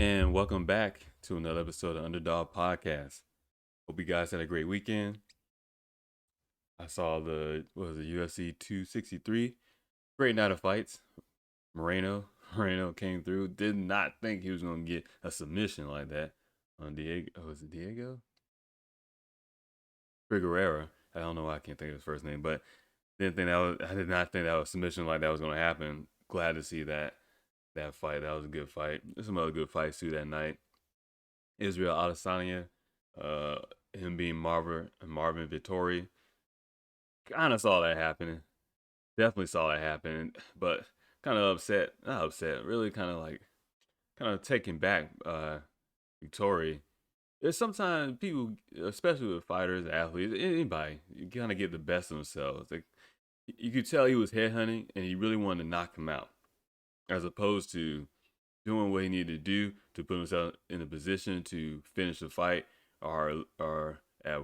And welcome back to another episode of Underdog Podcast. Hope you guys had a great weekend. I saw the UFC 263. Great night of fights. Moreno Moreno came through. Did not think he was gonna get a submission like that on Diego. Oh, was it Diego? Figueroa. I don't know why I can't think of his first name, but I did not think that was submission like that was gonna happen. Glad to see that fight. That was a good fight. There's some other good fights too that night. Israel Adesanya, uh, him being Marvin Vittori. Kind of saw that happening. Definitely saw that happen, but kind of upset. Not upset. Really, kind of taken back. Vittori. There's sometimes people, especially with fighters, athletes, anybody, you kind of get the best of themselves. Like you could tell he was headhunting, and he really wanted to knock him out, as opposed to doing what he needed to do to put himself in a position to finish the fight or at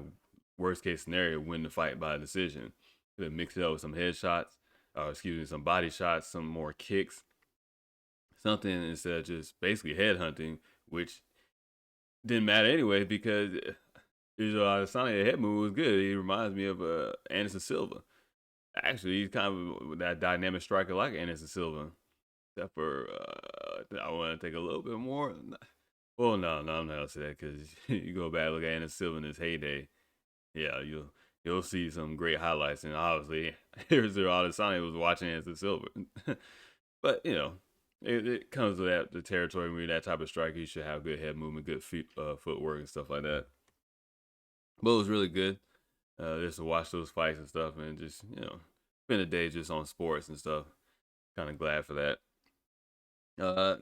worst case scenario win the fight by decision. Then mix it up with some headshots, some body shots, some more kicks, something instead of just basically headhunting, which didn't matter anyway because Israel Adesanya head move was good. He reminds me of Anderson Silva. Actually, he's kind of that dynamic striker like Anderson Silva. Except for I want to take a little bit more. Well, no, I'm not gonna say that because you go back and look at Anderson Silva in his heyday. Yeah, you'll see some great highlights, and obviously here's the Adesanya was watching Anderson Silva. But it comes with the territory when you're that type of striker. You should have good head movement, good footwork, and stuff like that. But it was really good just to watch those fights and stuff, and just spend a day just on sports and stuff. Kind of glad for that. Uh,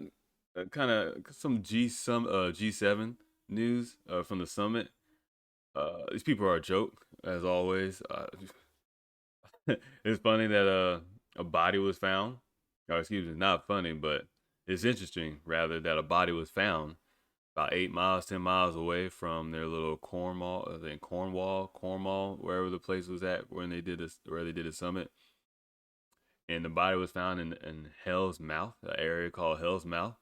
kind of some G7 news from the summit. These people are a joke as always. It's funny that a body was found. Or excuse me, not funny, but it's interesting rather that a body was found about 8 miles, 10 miles away from their little Cornwall, I think Cornwall, wherever the place was at when they did this, where they did a summit. And the body was found in Hell's Mouth, an area called Hell's Mouth.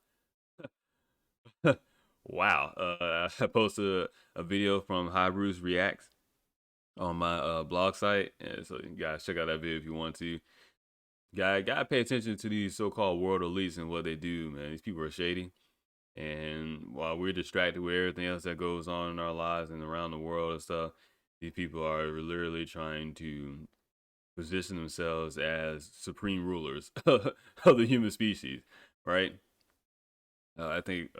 Wow. I posted a video from High Bruce Reacts on my blog site, and so you guys check out that video if you want to. Gotta pay attention to these so-called world elites and what they do, man. These people are shady, and while we're distracted with everything else that goes on in our lives and around the world and stuff, these people are literally trying to position themselves as supreme rulers of the human species, right? I think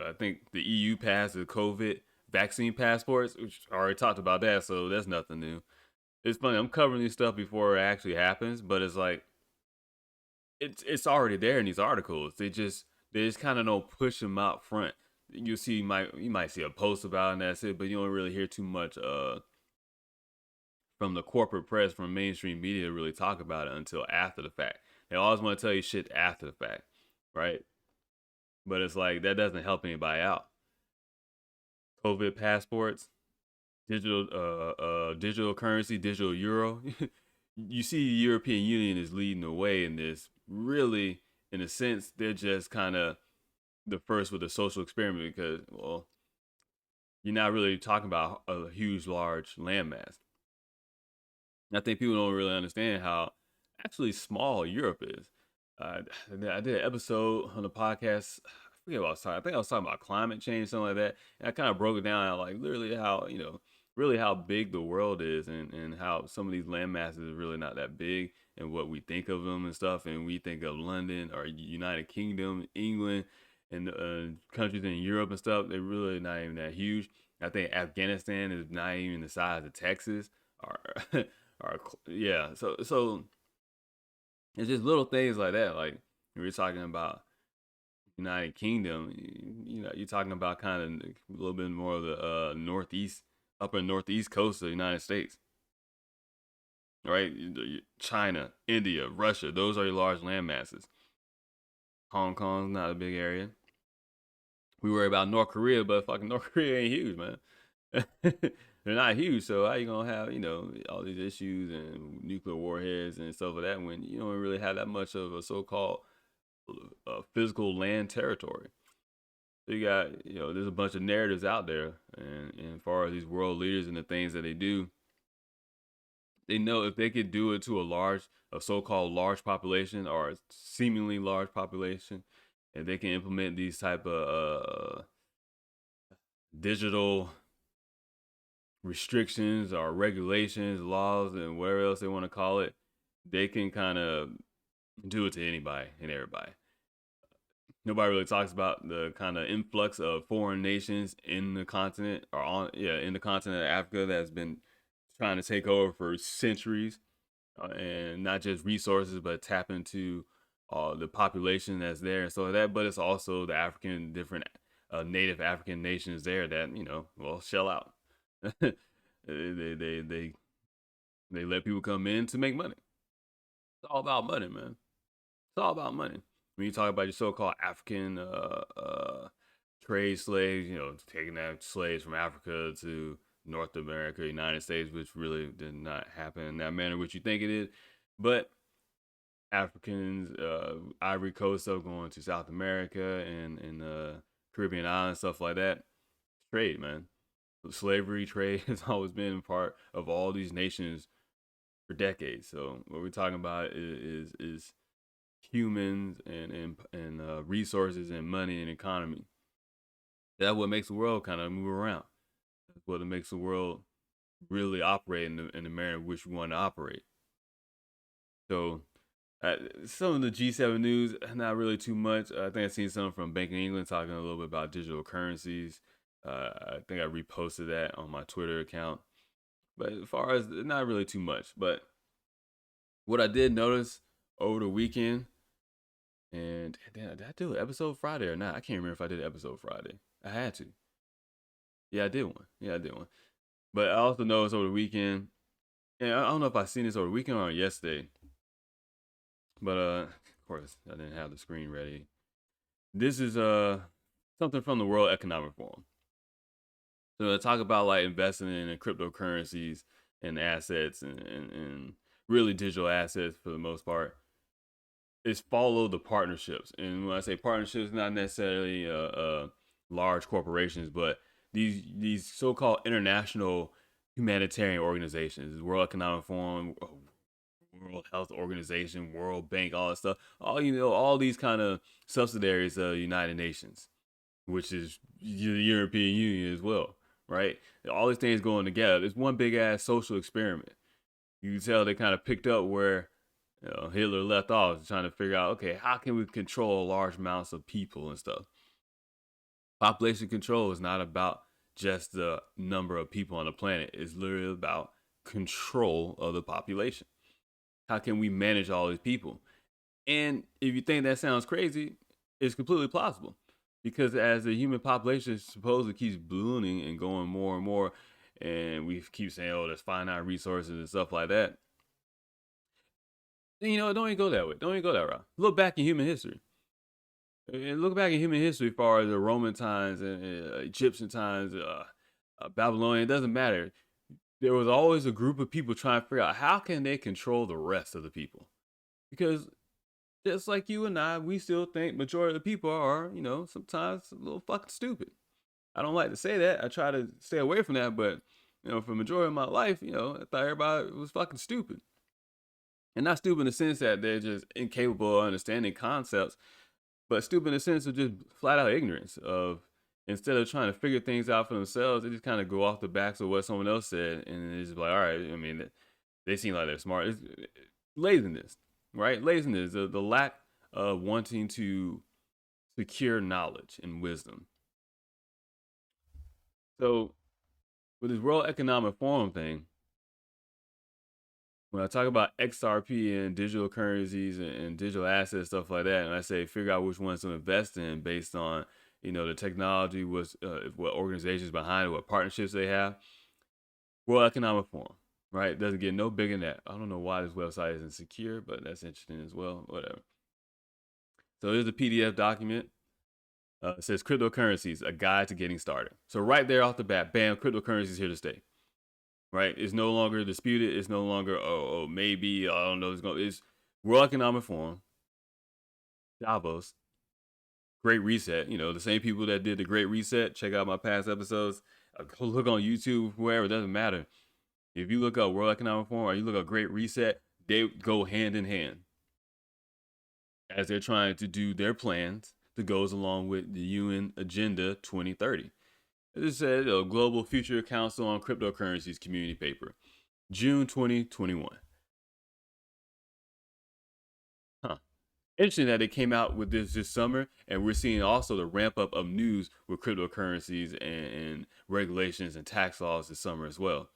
the EU passed the COVID vaccine passports, which I already talked about that, so that's nothing new. It's funny, I'm covering this stuff before it actually happens, but it's like it's already there in these articles. They just kind of don't push them out front. You might see a post about it and that's it, but you don't really hear too much from the corporate press, from mainstream media to really talk about it until after the fact. They always want to tell you shit after the fact, right? But it's like that doesn't help anybody out. COVID passports, digital currency, digital euro. You see, the European Union is leading the way in this. Really, in a sense, they're just kind of the first with a social experiment because, well, you're not really talking about a huge, large landmass. I think people don't really understand how actually small Europe is. I did an episode on the podcast. I forget what I was talking. I think I was talking about climate change, something like that. And I kind of broke it down, like literally how really how big the world is, and how some of these land masses are really not that big, and what we think of them and stuff. And we think of London or United Kingdom, England, and countries in Europe and stuff. They're really not even that huge. I think Afghanistan is not even the size of Texas, or or yeah. So it's just little things like that. Like we're talking about United Kingdom, you're talking about kind of a little bit more of the northeast, upper northeast coast of the United States, right? China, India, Russia, those are your large land masses. Hong Kong's not a big area. We worry about North Korea, but fucking North Korea ain't huge, man. They're not huge, so how you gonna have all these issues and nuclear warheads and stuff like that when you don't really have that much of a so-called physical land territory? So you got, there's a bunch of narratives out there, and as far as these world leaders and the things that they do, they know if they could do it to a so-called large population or a seemingly large population, and they can implement these type of digital restrictions or regulations, laws, and whatever else they want to call it, they can kind of do it to anybody and everybody. Nobody really talks about the kind of influx of foreign nations in the continent in the continent of Africa that's been trying to take over for centuries, and not just resources, but tap into the population that's there and so that. But it's also the different native African nations there that shell out. they, they they they let people come in to make money. It's all about money, man. It's all about money. When you talk about your so-called African trade slaves, taking that slaves from Africa to North America, United States, which really did not happen in that manner, which you think it is. But Africans, Ivory Coast stuff going to South America and Caribbean islands, stuff like that. Trade, man. Slavery trade has always been part of all these nations for decades. So what we're talking about is humans and resources and money and economy. That's what makes the world kind of move around. That's what makes the world really operate in the manner in which we want to operate. So some of the G7 news, not really too much. I think I've seen something from Bank of England talking a little bit about digital currencies. I think I reposted that on my Twitter account. But as far as not really too much. But what I did notice over the weekend, and did I do an episode Friday or not? I can't remember if I did an episode Friday. I had to. Yeah, I did one. But I also noticed over the weekend, and I don't know if I seen this over the weekend or yesterday. But of course, I didn't have the screen ready. This is something from the World Economic Forum. So they talk about like investing in cryptocurrencies and assets and really digital assets for the most part. Is follow the partnerships, and when I say partnerships, not necessarily large corporations, but these so-called international humanitarian organizations, World Economic Forum, World Health Organization, World Bank, all that stuff. All these kind of subsidiaries of the United Nations, which is the European Union as well, right? All these things going together. It's one big ass social experiment. You can tell they kind of picked up where Hitler left off, trying to figure out, okay, how can we control large amounts of people and stuff? Population control is not about just the number of people on the planet. It's literally about control of the population. How can we manage all these people? And if you think that sounds crazy, it's completely plausible. Because as the human population supposedly keeps ballooning and going more and more, and we keep saying, oh, there's finite resources and stuff like that, then, don't even go that way. Don't even go that route. Look back in human history. And look back in human history as far as the Roman times and Egyptian times, Babylonian, it doesn't matter. There was always a group of people trying to figure out how can they control the rest of the people. Because just like you and I, we still think majority of the people are, sometimes a little fucking stupid. I don't like to say that. I try to stay away from that, but for the majority of my life, I thought everybody was fucking stupid. And not stupid in the sense that they're just incapable of understanding concepts, but stupid in the sense of just flat out ignorance of instead of trying to figure things out for themselves, they just kind of go off the backs of what someone else said, and it's just like, all right, I mean, they seem like they're smart. It's laziness, right? Laziness, the lack of wanting to secure knowledge and wisdom. So with this World Economic Forum thing, when I talk about XRP and digital currencies and digital assets, stuff like that, and I say figure out which ones to invest in based on the technology, what organizations behind it, what partnerships they have. World Economic Forum, right? Doesn't get no bigger than that. I don't know why this website isn't secure, but that's interesting as well. Whatever. So here's a PDF document. It says cryptocurrencies, a guide to getting started. So right there off the bat, bam, cryptocurrencies here to stay. Right? It's no longer disputed. It's no longer, maybe, I don't know. It's World Economic Forum, Davos, Great Reset. You know, the same people that did the Great Reset. Check out my past episodes. Look on YouTube, wherever. It doesn't matter. If you look up World Economic Forum or you look up Great Reset, they go hand in hand as they're trying to do their plans that goes along with the UN Agenda 2030. This said a Global Future Council on Cryptocurrencies community paper, June 2021. Huh. Interesting that it came out with this summer, and we're seeing also the ramp up of news with cryptocurrencies and regulations and tax laws this summer as well.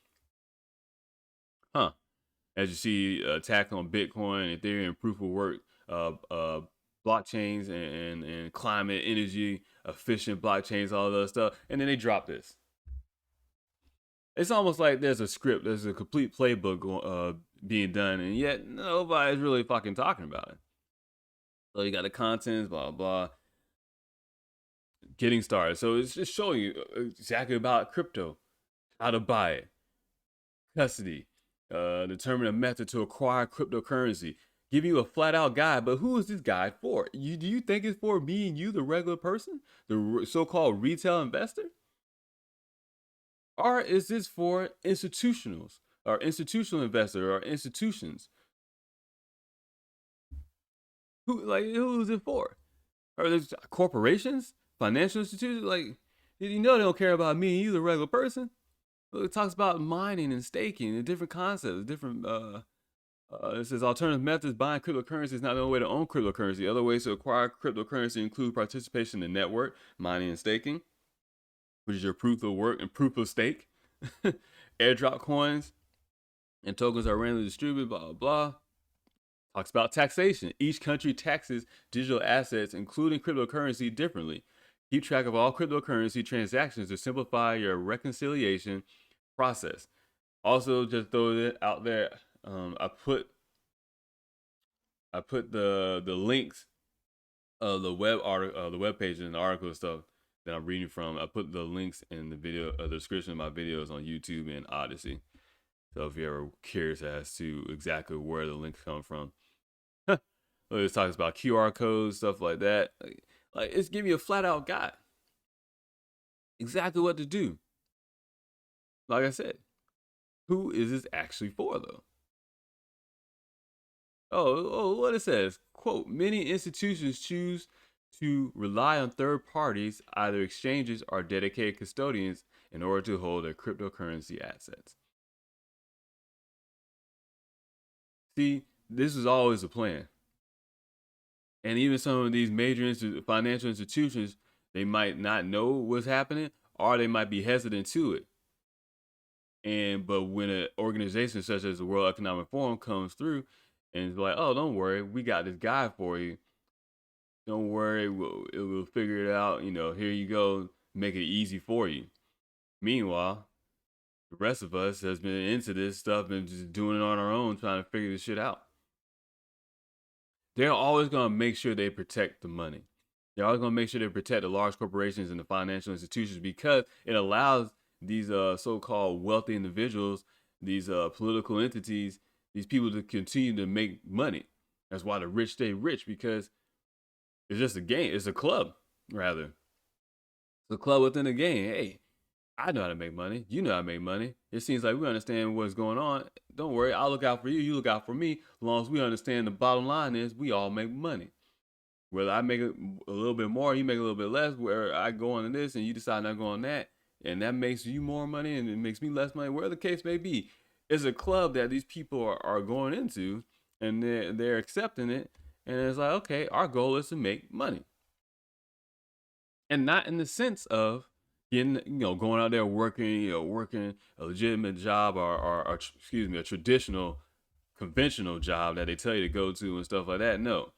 Huh. As you see, attack on Bitcoin, Ethereum, proof of work, blockchains, and climate, energy, efficient blockchains, all that stuff, and then they drop this. It's almost like there's a script, there's a complete playbook being done, and yet nobody's really fucking talking about it. So you got the contents, blah blah, getting started. So it's just showing you exactly about crypto, how to buy it, custody, determine a method to acquire cryptocurrency. Give you a flat out guide, but who is this guide for? Do you think it's for me and you, the regular person, the so-called retail investor, or is this for institutionals or institutional investors or institutions? Who is it for? Or there's corporations, financial institutions? Like, you know they don't care about me and you, the regular person. It talks about mining and staking and different concepts, different. It says alternative methods. Buying cryptocurrency is not the only way to own cryptocurrency. Other ways to acquire cryptocurrency include participation in the network, mining and staking, which is your proof of work and proof of stake. Airdrop coins and tokens are randomly distributed. Blah blah blah. Talks about taxation. Each country taxes digital assets, including cryptocurrency, differently. Keep track of all cryptocurrency transactions to simplify your reconciliation process. Also, just throw it out there. I put the links of the web article, the web page and the article and stuff that I'm reading from. I put the links in the video, the description of my videos on YouTube and Odyssey. So if you're ever curious as to exactly where the links come from, it talks about QR codes, stuff like that. Like it's giving you a flat out guide, exactly what to do. Like I said, who is this actually for though? What it says, quote, many institutions choose to rely on third parties, either exchanges or dedicated custodians, in order to hold their cryptocurrency assets. See, this is always a plan. And even some of these major financial institutions, they might not know what's happening, or they might be hesitant to it. But when an organization such as the World Economic Forum comes through and it's like, oh, don't worry, we got this guy for you. Don't worry, we'll figure it out. You know, here you go, make it easy for you. Meanwhile, the rest of us has been into this stuff and just doing it on our own, trying to figure this shit out. They're always going to make sure they protect the money. They're always going to make sure they protect the large corporations and the financial institutions because it allows these so-called wealthy individuals, these political entities, these people to continue to make money. That's why the rich stay rich, because it's just a game. It's a club, rather. It's a club within a game. Hey, I know how to make money. You know how to make money. It seems like we understand what's going on. Don't worry. I'll look out for you. You look out for me. As long as we understand the bottom line is we all make money. Whether I make a little bit more, you make a little bit less, where I go on this and you decide not to go on that, and that makes you more money and it makes me less money, wherever the case may be. It's a club that these people are going into, and they're accepting it. And it's like, okay, our goal is to make money. And not in the sense of getting, going out there working, working a legitimate job or excuse me, a traditional, conventional job that they tell you to go to and stuff like that. No,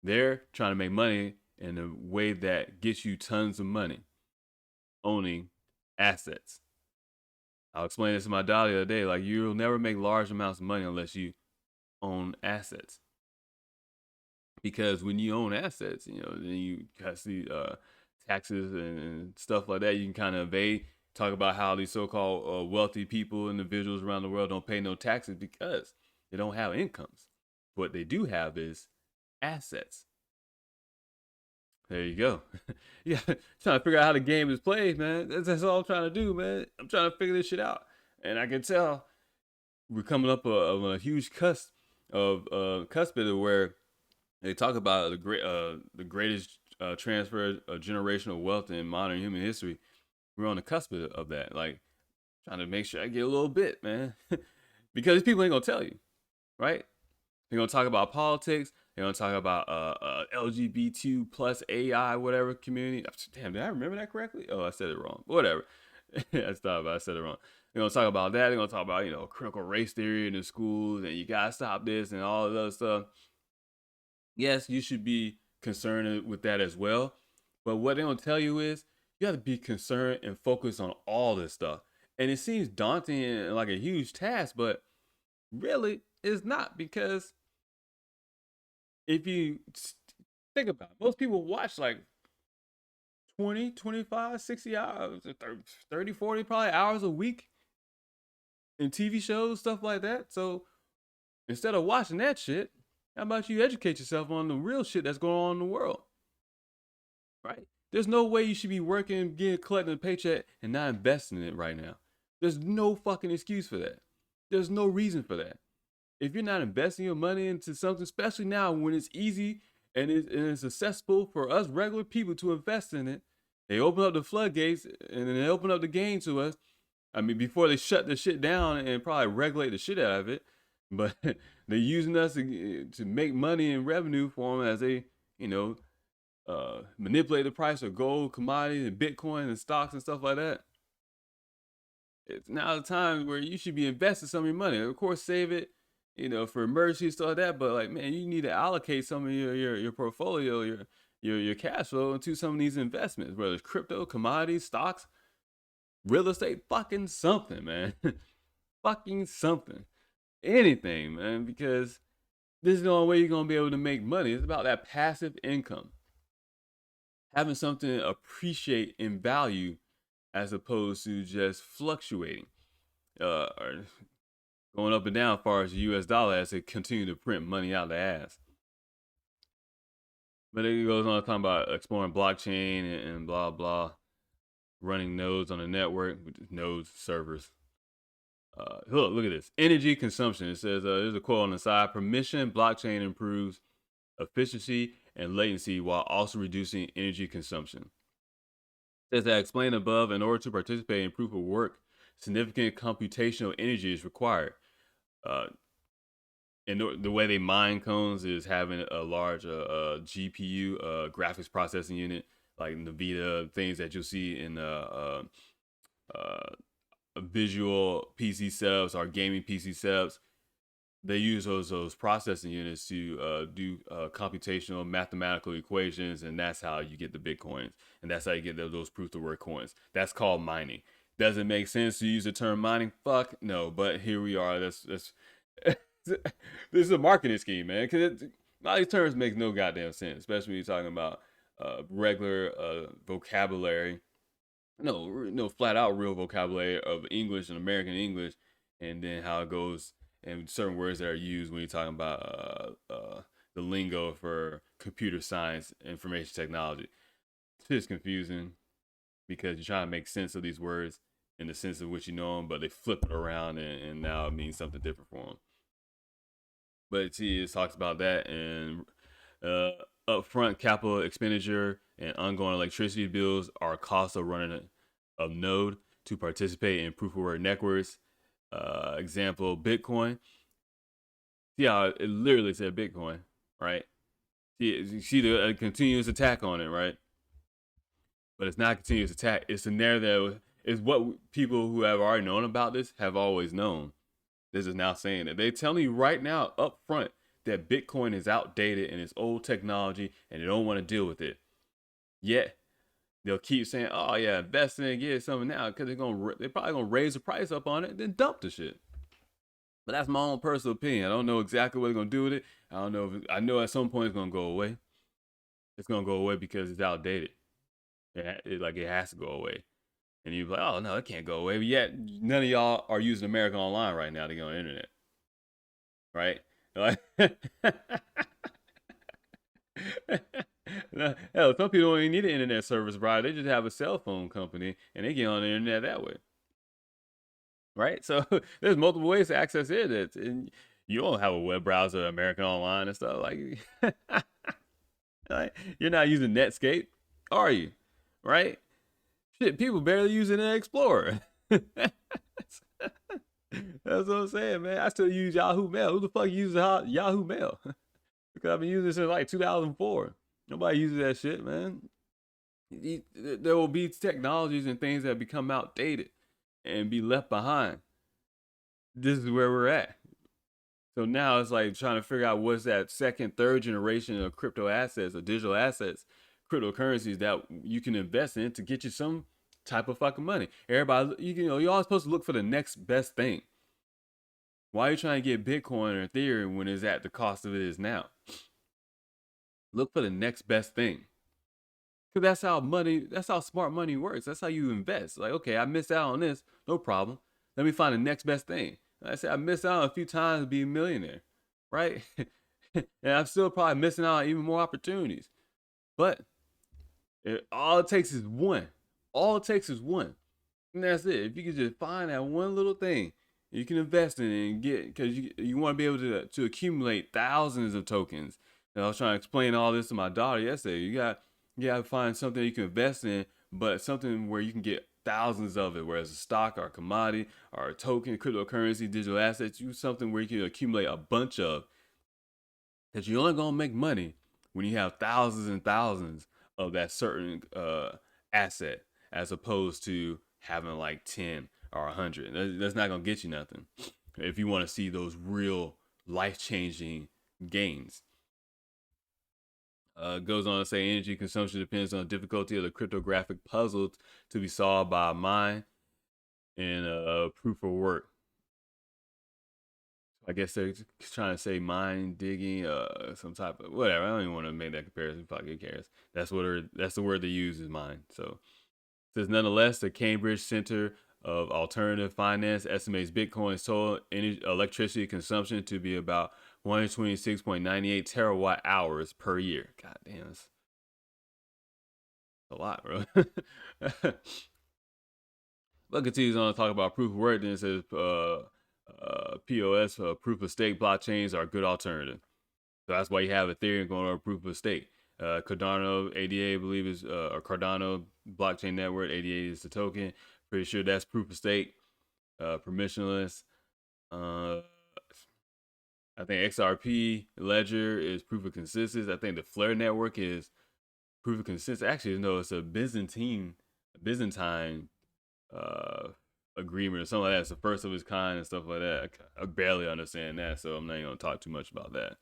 they're trying to make money in a way that gets you tons of money, owning assets. I'll explain this to my daughter the other day. Like, you'll never make large amounts of money unless you own assets. Because when you own assets, then you got see taxes and stuff like that. You can kind of evade. Talk about how these so-called wealthy people, individuals around the world don't pay no taxes because they don't have incomes. What they do have is assets. There you go. Yeah, trying to figure out how the game is played, man. That's all I'm trying to do, man. I'm trying to figure this shit out, and I can tell we're coming up of a huge cuspid of where they talk about the greatest transfer of generational wealth in modern human history. We're on the cusp of that, like trying to make sure I get a little bit, man, because people ain't gonna tell you, right? They're gonna talk about politics. They're gonna talk about LGBT plus AI whatever community. Damn, did I remember that correctly? Oh, I said it wrong. Whatever. I stopped. I said it wrong. They're gonna talk about that. They're gonna talk about critical race theory in the schools, and you gotta stop this and all of that stuff. Yes, you should be concerned with that as well. But what they don't tell you is you have to be concerned and focus on all this stuff. And it seems daunting and like a huge task, but really it's not, because if you think about it, most people watch like 20, 25, 60 hours, 30, 40 probably hours a week in TV shows, stuff like that. So instead of watching that shit, how about you educate yourself on the real shit that's going on in the world, right? There's no way you should be working, collecting a paycheck and not investing in it right now. There's no fucking excuse for that. There's no reason for that. If you're not investing your money into something, especially now when it's easy and it's accessible for us regular people to invest in it, they open up the floodgates and then they open up the game to us. I mean, before they shut the shit down and probably regulate the shit out of it, but they're using us to make money and revenue for them as they, manipulate the price of gold, commodities, and Bitcoin and stocks and stuff like that. It's now the time where you should be investing some of your money. Of course, save it, for emergencies, stuff like that. But like, man, you need to allocate some of your portfolio, your cash flow into some of these investments, whether it's crypto, commodities, stocks, real estate, fucking something, man. Fucking something. Anything, man, because this is the only way you're gonna be able to make money. It's about that passive income. Having something appreciate in value as opposed to just fluctuating. Or going up and down as far as the US dollar as they continue to print money out the ass. But it goes on talking about exploring blockchain and blah blah, running nodes on the network, nodes, servers. Look at this. Energy consumption. It says there's a quote on the side. Permission blockchain improves efficiency and latency while also reducing energy consumption. It says that explained above, in order to participate in proof of work, significant computational energy is required. And the way they mine cones is having a large GPU, graphics processing unit, like NVIDIA, things that you'll see in visual PC setups or gaming PC setups. They use those processing units to do computational mathematical equations, and that's how you get the Bitcoins, and that's how you get those proof of work coins. That's called mining. Does it make sense to use the term mining? Fuck no, but here we are. That's this is a marketing scheme, man. Because a lot of these terms make no goddamn sense, especially when you're talking about regular vocabulary. No, flat out real vocabulary of English and American English, and then how it goes and certain words that are used when you're talking about the lingo for computer science, information technology. It's just confusing because you're trying to make sense of these words in the sense of which you know them, but they flip it around and now it means something different for them. But see, it talks about that and upfront capital expenditure and ongoing electricity bills are costs of running a node to participate in proof of work networks. Example, Bitcoin. See how it literally said Bitcoin, right? You see the continuous attack on it, right? But it's not a continuous attack. It's a narrative. It's what people who have already known about this have always known. This is now saying that they're telling you right now up front that Bitcoin is outdated and it's old technology and they don't want to deal with it. Yet they'll keep saying, "Oh yeah, invest in it, get something now," because they're probably gonna raise the price up on it, then dump the shit. But that's my own personal opinion. I don't know exactly what they're gonna do with it. I don't know. I know at some point it's gonna go away. It's gonna go away because it's outdated. It has to go away. And you're like, "Oh no, it can't go away." But yet none of y'all are using America Online right now to get on the internet, right? Like, Hell, some people don't even need an internet service provider. They just have a cell phone company and they get on the internet that way, right? So there's multiple ways to access the internet, and you don't have a web browser, American Online and stuff like you're not using Netscape, are you? Right? Shit, people barely use Internet Explorer. That's what I'm saying, man. I still use Yahoo Mail. Who the fuck uses Yahoo Mail? Because I've been using it since like 2004. Nobody uses that shit, man. There will be technologies and things that become outdated and be left behind. This is where we're at. So now it's like trying to figure out what's that second, third generation of crypto assets or digital assets, cryptocurrencies that you can invest in to get you some type of fucking money. Everybody, you're always supposed to look for the next best thing. Why are you trying to get Bitcoin or Ethereum when it's at the cost of it is now? Look for the next best thing. Cause that's how smart money works. That's how you invest. Like, okay, I missed out on this, no problem. Let me find the next best thing. Like I said, I missed out a few times to be a millionaire, right? And I'm still probably missing out on even more opportunities. But all it takes is one. All it takes is one. And that's it. If you can just find that one little thing you can invest in and get, because you want to be able to accumulate thousands of tokens. And I was trying to explain all this to my daughter yesterday. You got to find something you can invest in, but something where you can get thousands of it, whereas a stock or a commodity or a token, cryptocurrency, digital assets, you something where you can accumulate a bunch of, because you're only going to make money when you have thousands and thousands of that certain asset, as opposed to having like 10 or 100. That's not going to get you nothing if you want to see those real life-changing gains. Goes on to say energy consumption depends on the difficulty of the cryptographic puzzle to be solved by a mind and proof of work. I guess they're trying to say mind digging, some type of whatever. I don't even want to make that comparison. Fuck, who cares? That's the word they use is mind. So it says nonetheless, the Cambridge Center of Alternative Finance estimates Bitcoin's total electricity consumption to be about 126.98 terawatt hours per year. God damn, that's a lot, bro. But continues on to talk about proof of work. Then it says POS, proof of stake blockchains are a good alternative. So that's why you have Ethereum going over proof of stake. Cardano ADA, I believe, is or Cardano blockchain network. ADA is the token. Pretty sure that's proof of stake, permissionless. I think XRP Ledger is proof of consensus. I think the Flare network is proof of consensus. Actually, no, it's a Byzantine uh, agreement or something like that. It's the first of its kind and stuff like that. I barely understand that, so I'm not even gonna talk too much about that.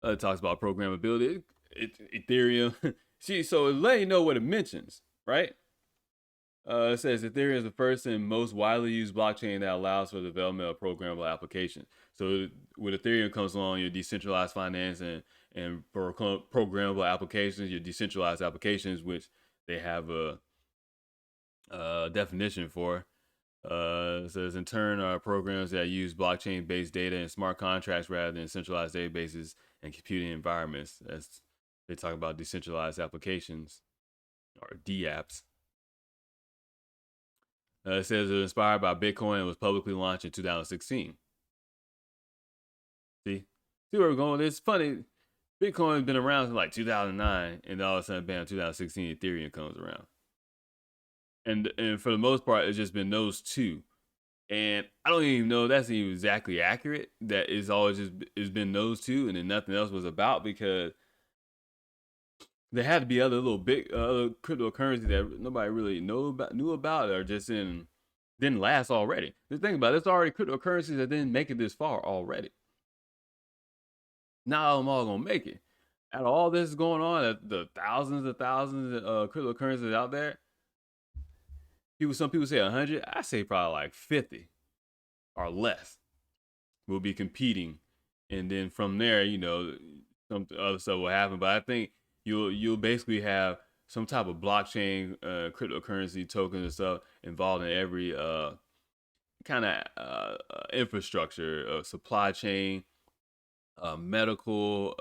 It talks about programmability. Ethereum. See, so it's letting you know what it mentions, right? It says Ethereum is the first and most widely used blockchain that allows for the development of programmable applications. So with Ethereum comes along your decentralized finance and for programmable applications, your decentralized applications, which they have a definition for. It says in turn are programs that use blockchain-based data and smart contracts rather than centralized databases and computing environments. They talk about decentralized applications or DApps. It says it was inspired by Bitcoin and was publicly launched in 2016. See where we're going? It's funny. Bitcoin's been around since like 2009, and all of a sudden, bam, 2016, Ethereum comes around. And for the most part, it's just been those two. And I don't even know if that's even exactly accurate. That it's always just it's been those two, and then nothing else was about, because there had to be other little big other cryptocurrencies that nobody really knew about or just didn't last already. Just think about it. There's already cryptocurrencies that didn't make it this far already. Not all of them all gonna make it. Out of all this going on, the thousands of cryptocurrencies out there, some people say 100. I say probably like 50 or less will be competing, and then from there, some other stuff will happen. But I think you'll basically have some type of blockchain, cryptocurrency tokens and stuff involved in every kind of infrastructure, supply chain, medical,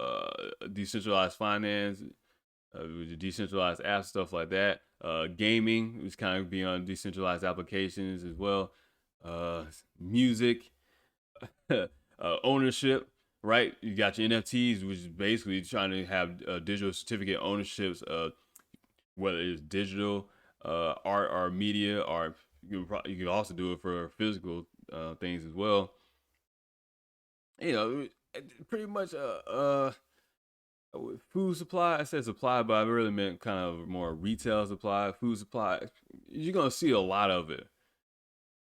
decentralized finance, decentralized apps, stuff like that. Gaming, which kind of be on decentralized applications as well. Music, ownership, right? You got your NFTs, which is basically trying to have digital certificate ownerships, whether it's digital, art or media, or you can also do it for physical things as well. You know, pretty much food supply. I said supply, but I really meant kind of more retail supply, food supply. You're gonna see a lot of it,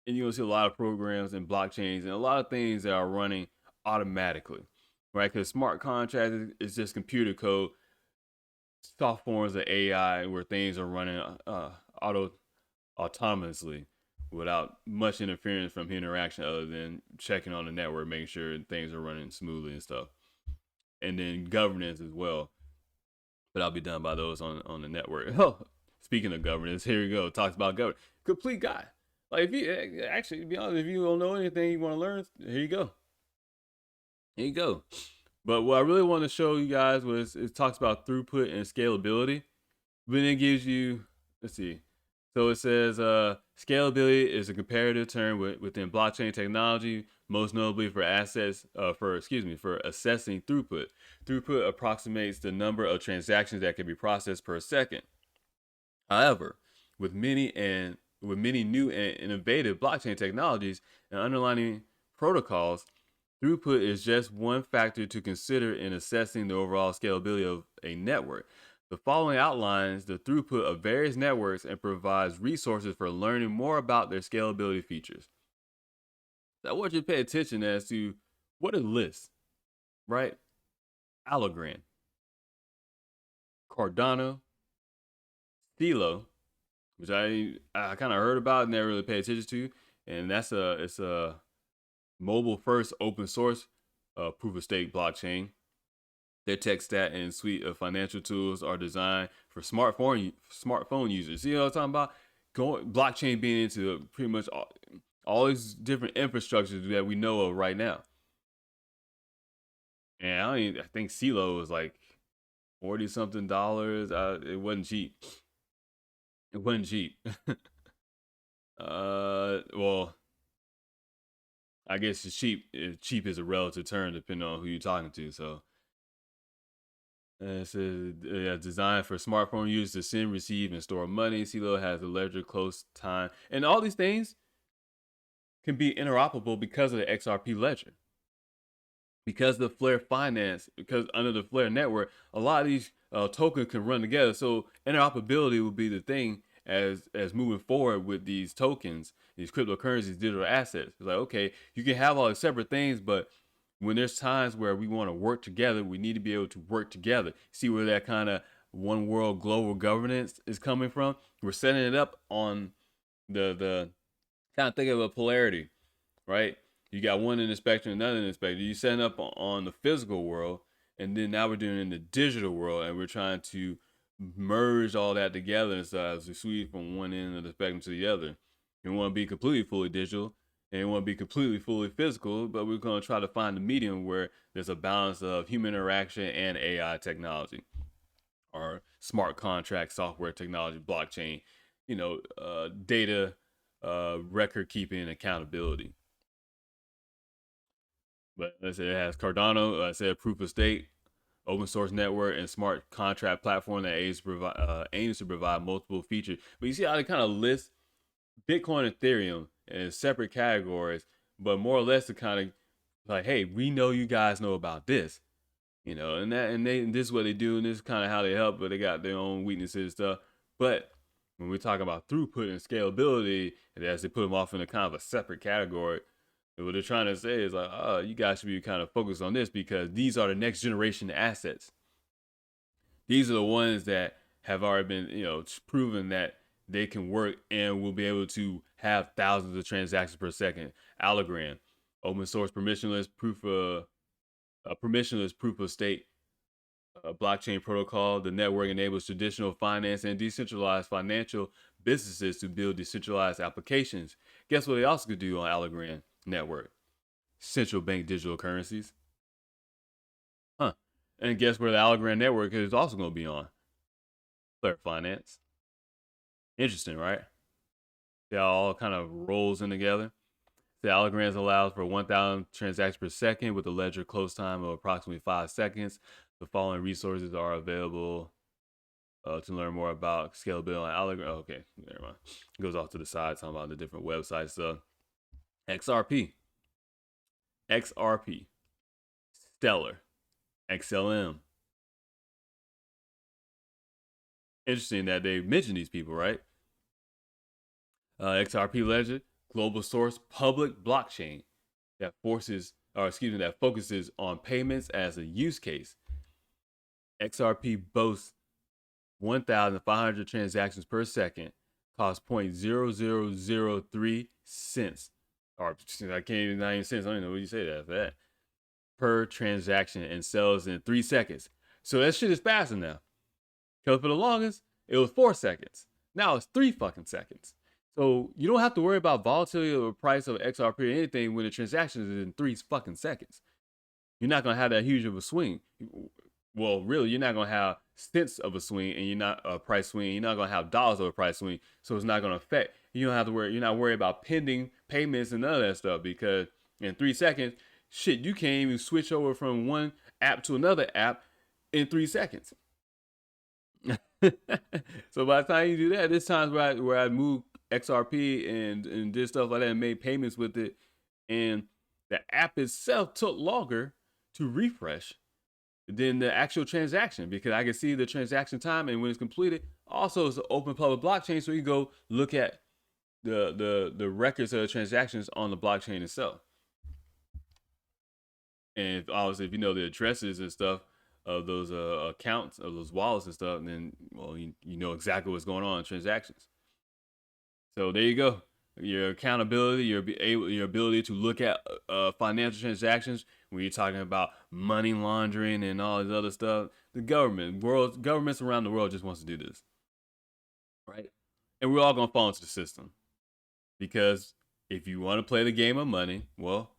and you're gonna see a lot of programs and blockchains and a lot of things that are running automatically, right? Because smart contracts is just computer code, soft forms of AI where things are running autonomously without much interference from interaction other than checking on the network, making sure things are running smoothly and stuff. And then governance as well. But I'll be done by those on the network. Oh, speaking of governance, here we go. Talks about governance. Complete guy. Like if you actually, to be honest, if you don't know anything you want to learn, here you go. Here you go. But what I really want to show you guys was it talks about throughput and scalability. But then it gives you, let's see. So it says scalability is a comparative term within blockchain technology, most notably for for assessing throughput. Throughput approximates the number of transactions that can be processed per second. However, with many new and innovative blockchain technologies and underlying protocols, throughput is just one factor to consider in assessing the overall scalability of a network. The following outlines the throughput of various networks and provides resources for learning more about their scalability features. So I want you to pay attention as to what it lists, right? Algorand, Cardano, Stilo, which I kind of heard about and never really paid attention to, and it's a mobile first open source proof of stake blockchain. Their tech stack and suite of financial tools are designed for smartphone users. See what I'm talking about? Blockchain being into pretty much all these different infrastructures that we know of right now. And I think CeeLo was like $40 something. It wasn't cheap. It wasn't cheap. Well, I guess it's cheap. Cheap is a relative term depending on who you're talking to. So it says designed for smartphone users to send, receive, and store money. CeeLo has a ledger close time, and all these things can be interoperable because of the XRP ledger, because the Flare finance, because under the Flare network, a lot of these tokens can run together. So interoperability will be the thing as moving forward with these tokens, these cryptocurrencies, digital assets. It's like, okay, you can have all these separate things, but when there's times where we want to work together, we need to be able to work together. See where that kind of one world global governance is coming from? We're setting it up on the kind of think of a polarity, right? You got one in the spectrum, another in the spectrum. You setting up on the physical world, and then now we're doing it in the digital world, and we're trying to merge all that together inside as we sweep from one end of the spectrum to the other. We want to be completely fully digital, and we want to be completely fully physical, but we're going to try to find the medium where there's a balance of human interaction and AI technology, or smart contract software technology, blockchain, data, record keeping, and accountability. But let's say it has Cardano, I said proof of stake, open source network, and smart contract platform that aims to provide multiple features. But you see how they kind of list Bitcoin and Ethereum in separate categories, but more or less to kind of like, hey, we know you guys know about this, and this is what they do, and this is kind of how they help, but they got their own weaknesses and stuff. But when we talk about throughput and scalability, and as they put them off in a kind of a separate category, what they're trying to say is like, oh, you guys should be kind of focused on this because these are the next generation assets. These are the ones that have already been, proven that they can work and will be able to have thousands of transactions per second. Algorand, open source permissionless proof of stake blockchain protocol. The network enables traditional finance and decentralized financial businesses to build decentralized applications. Guess what they also could do on Algorand network? Central bank digital currencies. Huh. And guess where the Algorand network is also going to be on? Player Finance. Interesting, right? They all kind of rolls in together. The Algorand allows for 1,000 transactions per second with a ledger close time of approximately 5 seconds. The following resources are available to learn more about scalability on Algorand. Oh, okay, never mind. It goes off to the side talking about the different websites. XRP, XRP, Stellar, XLM. Interesting that they mentioned these people, right? XRP Ledger, global source, public blockchain that that focuses on payments as a use case. XRP boasts 1,500 transactions per second, costs 0.0003 cents, or I can't even 9 cents. I don't know what you say that for that per transaction, and sells in 3 seconds. So that shit is faster now. Because for the longest, it was 4 seconds. Now it's 3 fucking seconds. So you don't have to worry about volatility or price of XRP or anything when the transaction is in 3 fucking seconds. You're not gonna have that huge of a swing. Well, really, you're not gonna have cents of a swing, and you're not a price swing. You're not gonna have dollars of a price swing, so it's not gonna affect. You don't have to worry. You're not worried about pending payments and none of that stuff, because in 3 seconds, shit, you can't even switch over from one app to another app in 3 seconds. So by the time you do that, there's times where I moved XRP and did stuff like that and made payments with it, and the app itself took longer to refresh than the actual transaction, because I can see the transaction time and when it's completed. Also, it's an open public blockchain, so you go look at the records of the transactions on the blockchain itself. And obviously, if you know the addresses and stuff of those accounts, of those wallets and stuff, then well, you know exactly what's going on in transactions. So there you go. Your accountability, your ability to look at financial transactions when you're talking about money laundering and all this other stuff. The governments around the world just wants to do this, right? And we're all gonna fall into the system, because if you want to play the game of money, well,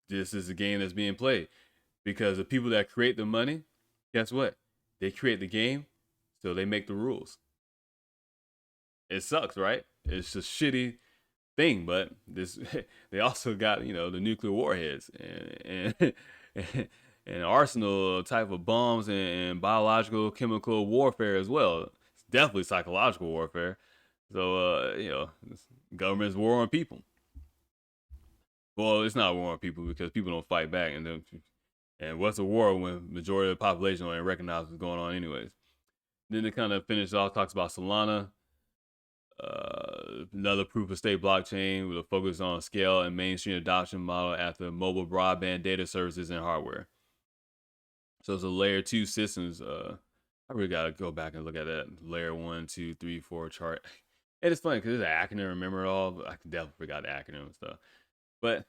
this is the game that's being played. Because the people that create the money, guess what? They create the game, so they make the rules. It sucks, right? It's a shitty thing, but this they also got the nuclear warheads and and arsenal type of bombs and biological chemical warfare as well. It's definitely psychological warfare. So government's war on people. Well, it's not a war on people because people don't fight back, and what's a war when majority of the population don't even recognize what's going on anyways. Then it kind of finishes off, talks about Solana, another proof of stake blockchain with a focus on scale and mainstream adoption model after mobile broadband data services and hardware. So it's a layer 2 systems. I really gotta go back and look at that layer 1, 2, 3, 4 chart. And it's funny because it's an acronym, remember it all, but I definitely forgot the acronym and stuff. But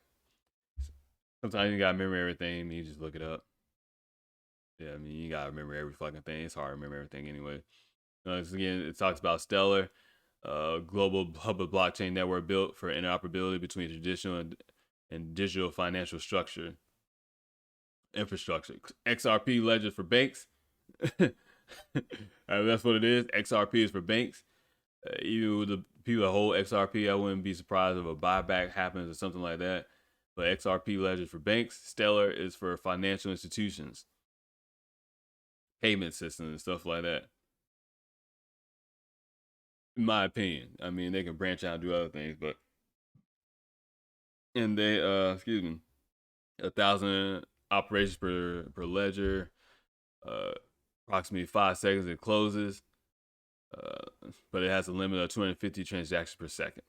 sometimes you gotta remember everything and you just look it up. Yeah, I mean, you gotta remember every fucking thing. It's hard to remember everything anyway. Again, it talks about Stellar, global public blockchain network built for interoperability between traditional and digital financial infrastructure. XRP ledger for banks. That's what it is. XRP is for banks. Even with the people that hold XRP, I wouldn't be surprised if a buyback happens or something like that. But XRP ledger for banks. Stellar is for financial institutions, payment systems, and stuff like that. In my opinion, I mean, they can branch out and do other things, but and they 1,000 operations per ledger, approximately 5 seconds it closes, but it has a limit of 250 transactions per second.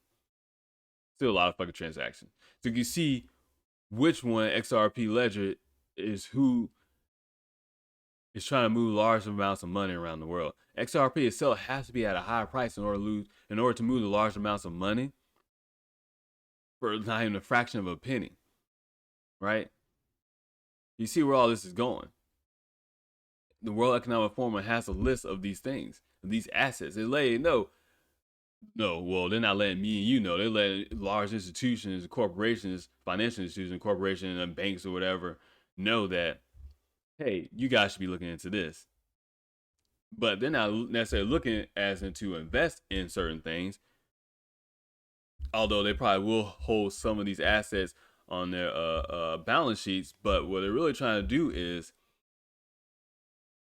Still a lot of fucking transactions. So you can see which one XRP ledger is who is trying to move large amounts of money around the world. XRP itself has to be at a higher price in order to move the large amounts of money for not even a fraction of a penny, right? You see where all this is going. The World Economic Forum has a list of these things, of these assets. They let you know. No, well, they're not letting me and you know. They're letting large institutions, corporations, financial institutions, corporations, and banks or whatever know that hey, you guys should be looking into this. But they're not necessarily looking as into invest in certain things, although they probably will hold some of these assets on their balance sheets. But what they're really trying to do is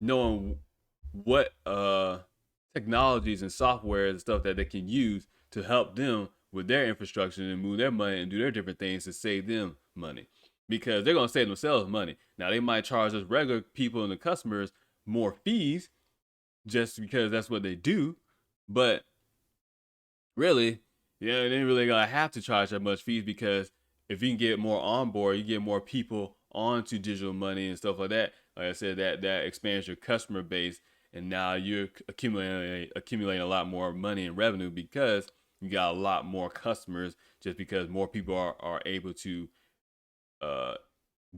knowing what technologies and software and stuff that they can use to help them with their infrastructure and move their money and do their different things to save them money. Because they're going to save themselves money. Now, they might charge us regular people and the customers more fees just because that's what they do. But really, yeah, they ain't really gonna have to charge that much fees because if you can get more on board, you get more people onto digital money and stuff like that. Like I said, that expands your customer base, and now you're accumulating a lot more money and revenue because you got a lot more customers just because more people are able to uh,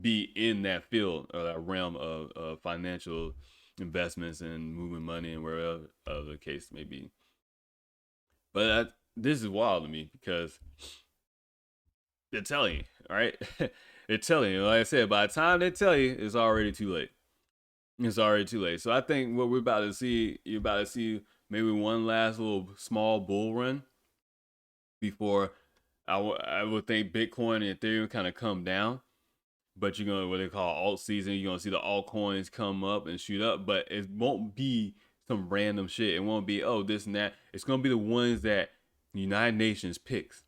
be in that field or that realm of financial investments and moving money and wherever the case may be. But this is wild to me because they're telling you, all right? They're telling you. Like I said, by the time they tell you, it's already too late. It's already too late. So I think what we're about to see, you're about to see maybe one last little small bull run before I would think Bitcoin and Ethereum kind of come down. But you're gonna what they call alt season. You're gonna see the altcoins come up and shoot up, but it won't be some random shit. It won't be oh this and that. It's gonna be the ones that the United Nations picks.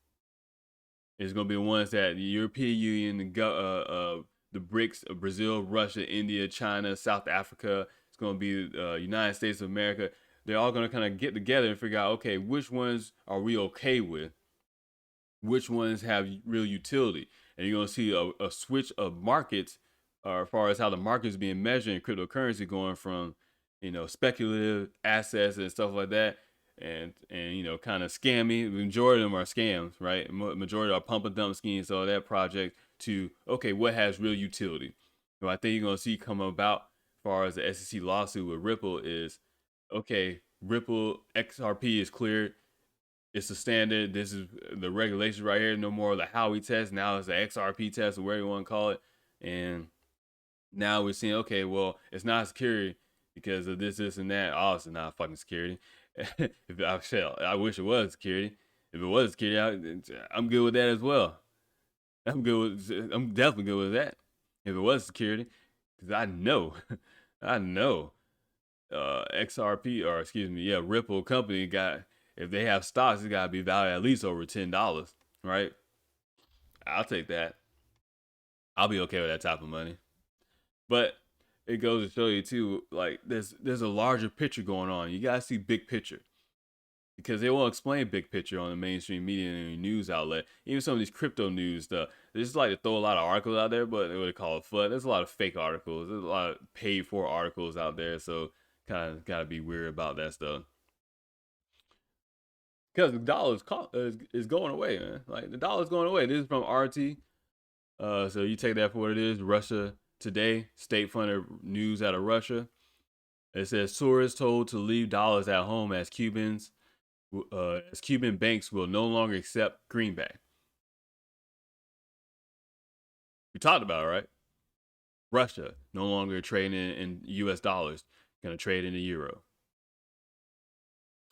It's gonna be the ones that the European Union, the BRICS, Brazil, Russia, India, China, South Africa. It's gonna be United States of America. They're all gonna kind of get together and figure out okay which ones are we okay with, which ones have real utility, and you're gonna see a switch of markets as far as how the market is being measured in cryptocurrency, going from speculative assets and stuff like that, and kind of scammy. The majority of them are scams, right? Majority are pump and dump schemes, so that project to okay, what has real utility? What I think you're gonna see come about as far as the SEC lawsuit with Ripple is okay. Ripple XRP is cleared, it's the standard. This is the regulations right here. No more of the Howey test. Now it's the XRP test or whatever you want to call it. And now we're seeing, okay, well, it's not security because of this, and that. Oh, it's not fucking security. I wish it was security. If it was security, I'm good with that as well. I'm definitely good with that. If it was security, because I know, I know XRP or excuse me, yeah, Ripple company got if they have stocks, it's gotta be valued at least over $10, right? I'll take that. I'll be okay with that type of money. But it goes to show you too, like there's a larger picture going on. You gotta see big picture because they won't explain big picture on the mainstream media and news outlet. Even some of these crypto news stuff, they just like to throw a lot of articles out there, but they would call it FUD. There's a lot of fake articles. There's a lot of paid for articles out there, so kind of gotta be weird about that stuff. Because the dollar is going away, man. Like the dollar's going away. This is from RT. So you take that for what it is. Russia today, state-funded news out of Russia. It says tourists told to leave dollars at home as Cuban banks will no longer accept greenback. We talked about it, right? Russia no longer trading in U.S. dollars, gonna trade in the euro.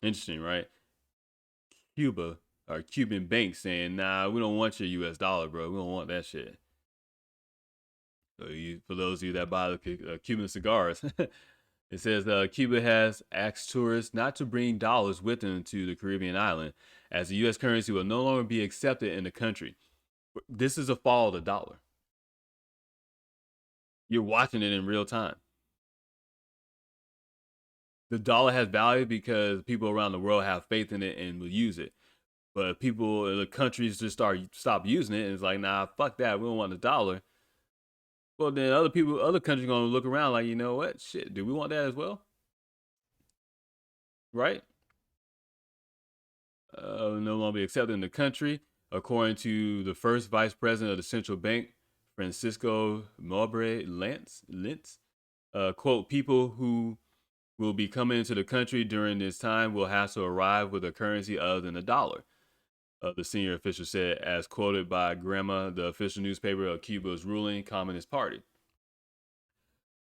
Interesting, right? Cuba or Cuban banks saying, "Nah, we don't want your U.S. dollar, bro. We don't want that shit." So for those of you that buy the Cuban cigars, it says Cuba has asked tourists not to bring dollars with them to the Caribbean island, as the U.S. currency will no longer be accepted in the country. This is a fall of the dollar. You're watching it in real time. The dollar has value because people around the world have faith in it and will use it. But people, the countries just stop using it, and it's like, nah, fuck that. We don't want the dollar. Well, then other countries gonna look around like, you know what? Shit, do we want that as well? Right? No longer be accepted in the country, according to the first vice president of the central bank, Francisco Maubre Lentz. Quote: People who will be coming into the country during this time will have to arrive with a currency other than the dollar. The senior official said, as quoted by Grama, the official newspaper of Cuba's ruling Communist Party.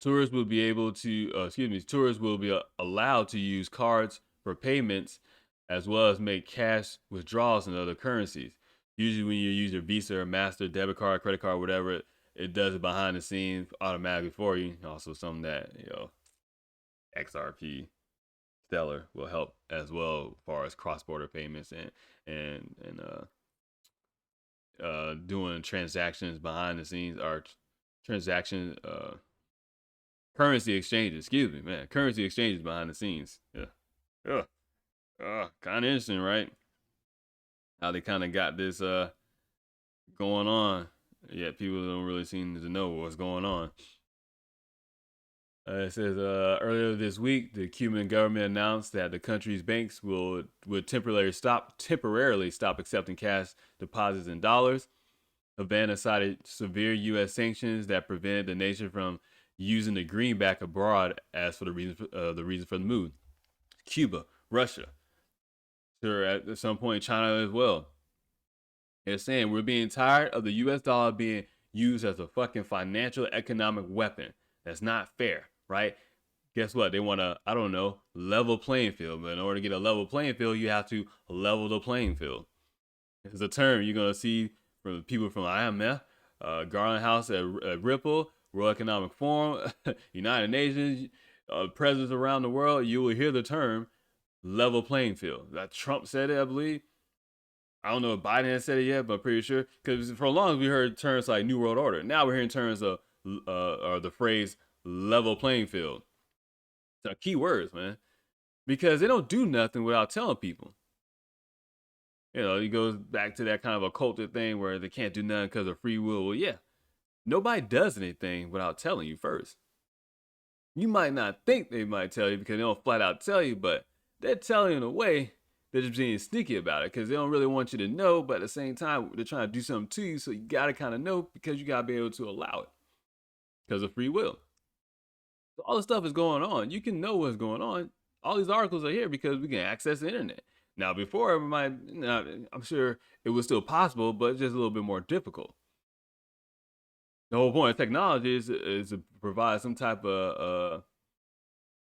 Tourists will be able to, tourists will be allowed to use cards for payments as well as make cash withdrawals in other currencies. Usually, when you use your Visa or Master, debit card, credit card, whatever, it does it behind the scenes automatically for you. Also, something that XRP Stellar will help as well as far as cross-border payments and doing transactions behind the scenes or transaction currency exchanges. Excuse me, man, currency exchanges behind the scenes. Yeah, kind of interesting, right? How they kind of got this going on. Yet people don't really seem to know what's going on. It says earlier this week, the Cuban government announced that the country's banks would temporarily stop accepting cash deposits in dollars. Havana cited severe U.S. sanctions that prevented the nation from using the greenback abroad as for the reason for the move. Cuba, Russia, sure, at some point China as well. They're saying we're being tired of the U.S. dollar being used as a fucking financial economic weapon. That's not fair, right? Guess what? They want to, I don't know, level playing field. But in order to get a level playing field, you have to level the playing field. It's a term you're going to see from people from IMF, Garland House at Ripple, World Economic Forum, United Nations, presidents around the world. You will hear the term level playing field. That Trump said it, I believe. I don't know if Biden has said it yet, but I'm pretty sure. Because for long as we heard terms like New World Order. Now we're hearing terms of or the phrase level playing field. So key words, man. Because they don't do nothing without telling people. It goes back to that kind of occulted thing where they can't do nothing because of free will. Well, yeah. Nobody does anything without telling you first. You might not think they might tell you because they don't flat out tell you, but they're telling you in a way. They're just being sneaky about it because they don't really want you to know, but at the same time, they're trying to do something to you, so you gotta kind of know because you gotta be able to allow it because of free will. So all this stuff is going on. You can know what's going on. All these articles are here because we can access the internet. Now, before, I'm sure it was still possible, but just a little bit more difficult. The whole point of technology is to provide some type of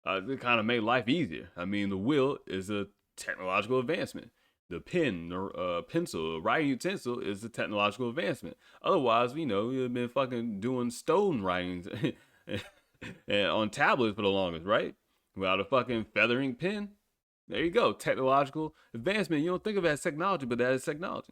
to kind of make life easier. I mean, the wheel is a technological advancement. The pen, or pencil, writing utensil is a technological advancement. Otherwise, we'd have been fucking doing stone writings and on tablets for the longest, right? Without a fucking feathering pen. There you go, technological advancement. You don't think of it as technology, but that is technology.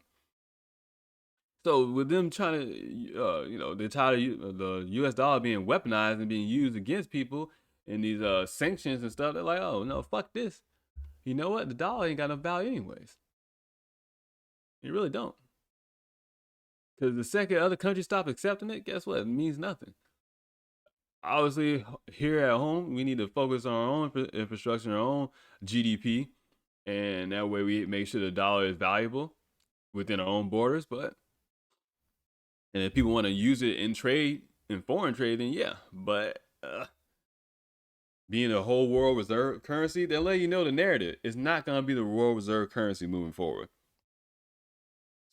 So with them trying to, they're tired of the U.S. dollar being weaponized and being used against people in these sanctions and stuff. They're like, oh no, fuck this. You know what? The dollar ain't got no value anyways. You really don't. Because the second other countries stop accepting it, guess what? It means nothing. Obviously, here at home, we need to focus on our own infrastructure, our own GDP, and that way we make sure the dollar is valuable within our own borders. And if people want to use it in trade, in foreign trade, then yeah. But being a whole world reserve currency, they'll let you know the narrative. It's not going to be the world reserve currency moving forward.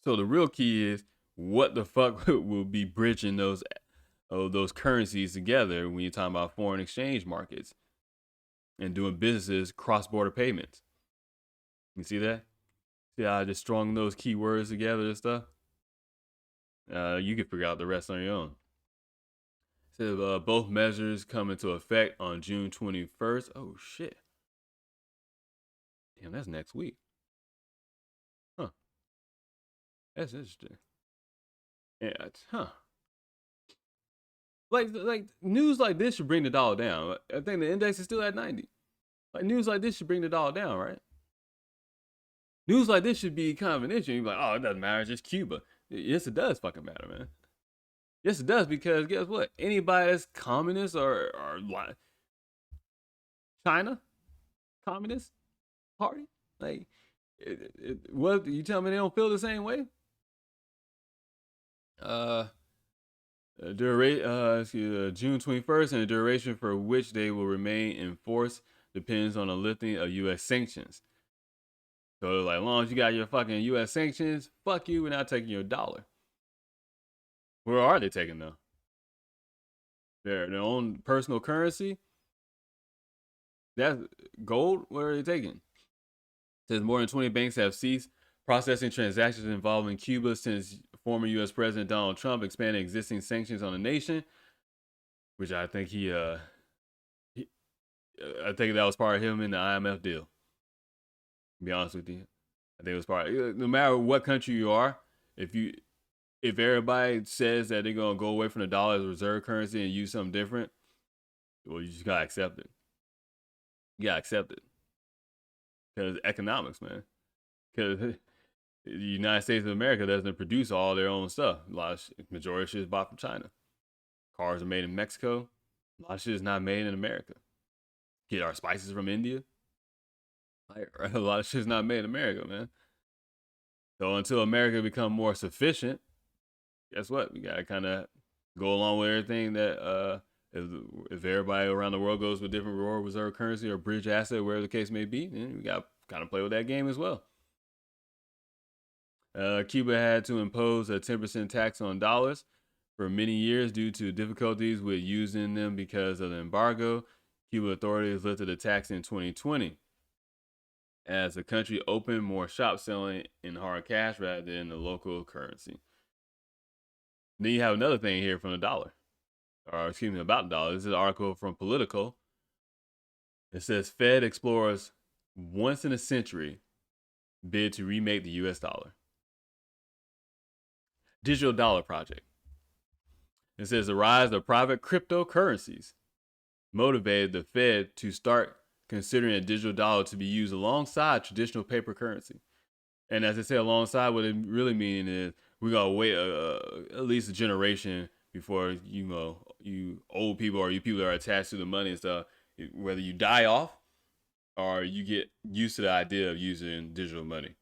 So the real key is what the fuck will be bridging those currencies together when you're talking about foreign exchange markets and doing businesses cross-border payments. You see that? See how I just strung those keywords together and stuff? You can figure out the rest on your own. So both measures come into effect on June 21st. Oh shit. Damn, that's next week. Huh. That's interesting. Yeah, huh. Like news like this should bring the dollar down. I think the index is still at 90. Like news like this should bring the dollar down, right? News like this should be kind of an issue. You're like, oh, it doesn't matter, it's just Cuba. Yes, it does fucking matter, man. Yes, it does, because guess what? Anybody that's communist or China, communist party, like, what you tell me they don't feel the same way? June 21st, and the duration for which they will remain in force depends on the lifting of U.S. sanctions. So, like, as long as you got your fucking U.S. sanctions, fuck you, we're not taking your dollar. Where are they taking though? their own personal currency. That's gold. What are they taking? It says more than 20 banks have ceased processing transactions involving Cuba since former U.S. President Donald Trump expanded existing sanctions on the nation, which I think he I think that was part of him in the IMF deal. To be honest with you, I think it was part. No matter what country you are, if you if everybody says that they're gonna go away from the dollar as a reserve currency and use something different, well, you just gotta accept it. You gotta accept it because economics, man. Because the United States of America doesn't produce all their own stuff. A lot of majority of shit is bought from China. Cars are made in Mexico. A lot of shit is not made in America. Get our spices from India. A lot of shit is not made in America, man. So until America become more sufficient, guess what? We gotta kind of go along with everything that if everybody around the world goes with different world reserve currency or bridge asset, wherever the case may be, then we got to kind of play with that game as well. Cuba had to impose a 10% tax on dollars for many years due to difficulties with using them because of the embargo. Cuba authorities lifted the tax in 2020 as the country opened more shops selling in hard cash rather than the local currency. Then you have another thing here from the dollar, or excuse me, about the dollar. This is an article from Politico. It says Fed explores once in a century bid to remake the US dollar. Digital dollar project. It says the rise of private cryptocurrencies motivated the Fed to start considering a digital dollar to be used alongside traditional paper currency. And as I say, alongside, what it really means is we're gonna wait at least a generation before you old people or you people that are attached to the money and stuff, whether you die off or you get used to the idea of using digital money.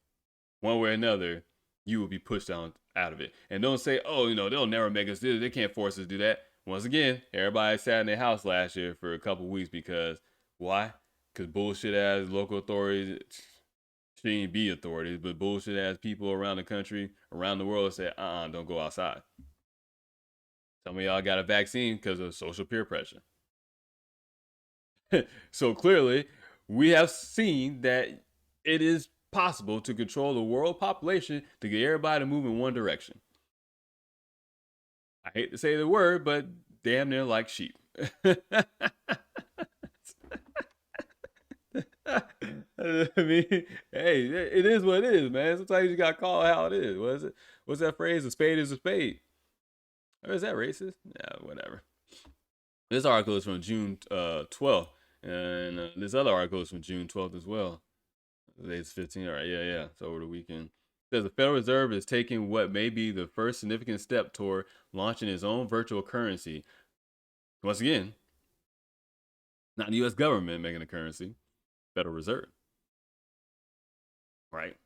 One way or another, you will be pushed out of it. And don't say, oh, they'll never make us do it. They can't force us to do that. Once again, everybody sat in their house last year for a couple of weeks because why? Because bullshit ass local authorities, shouldn't be authorities, but bullshit ass people around the country, around the world said, don't go outside. Some of y'all got a vaccine because of social peer pressure. So clearly, we have seen that it is possible to control the world population to get everybody to move in one direction. I hate to say the word, but damn near like sheep. I mean, hey, it is what it is, man. Sometimes you gotta call it how it is. What is it? What's that phrase? A spade is a spade. Or is that racist? Yeah, whatever. This article is from June 12th, and this other article is from June 12th as well. Today's 15th. All right, yeah. It's over the weekend. It says the Federal Reserve is taking what may be the first significant step toward launching its own virtual currency. Once again, not the U.S. government making a currency, Federal Reserve, right?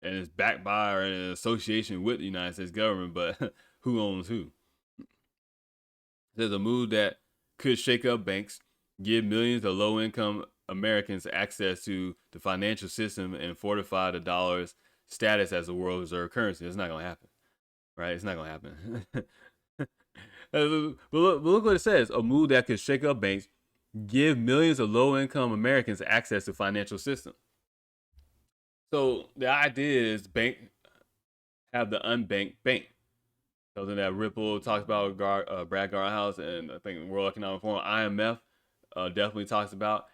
And it's backed by or in an association with the United States government, but who owns who? There's a move that could shake up banks, give millions of low-income Americans access to the financial system, and fortify the dollar's status as a world reserve currency. It's not going to happen, right? It's not going to happen. But look what it says. A move that could shake up banks, give millions of low-income Americans access to financial system. So the idea is bank have the unbanked bank. Something that Ripple talks about, Brad Garhouse, and I think World Economic Forum, IMF, definitely talks about.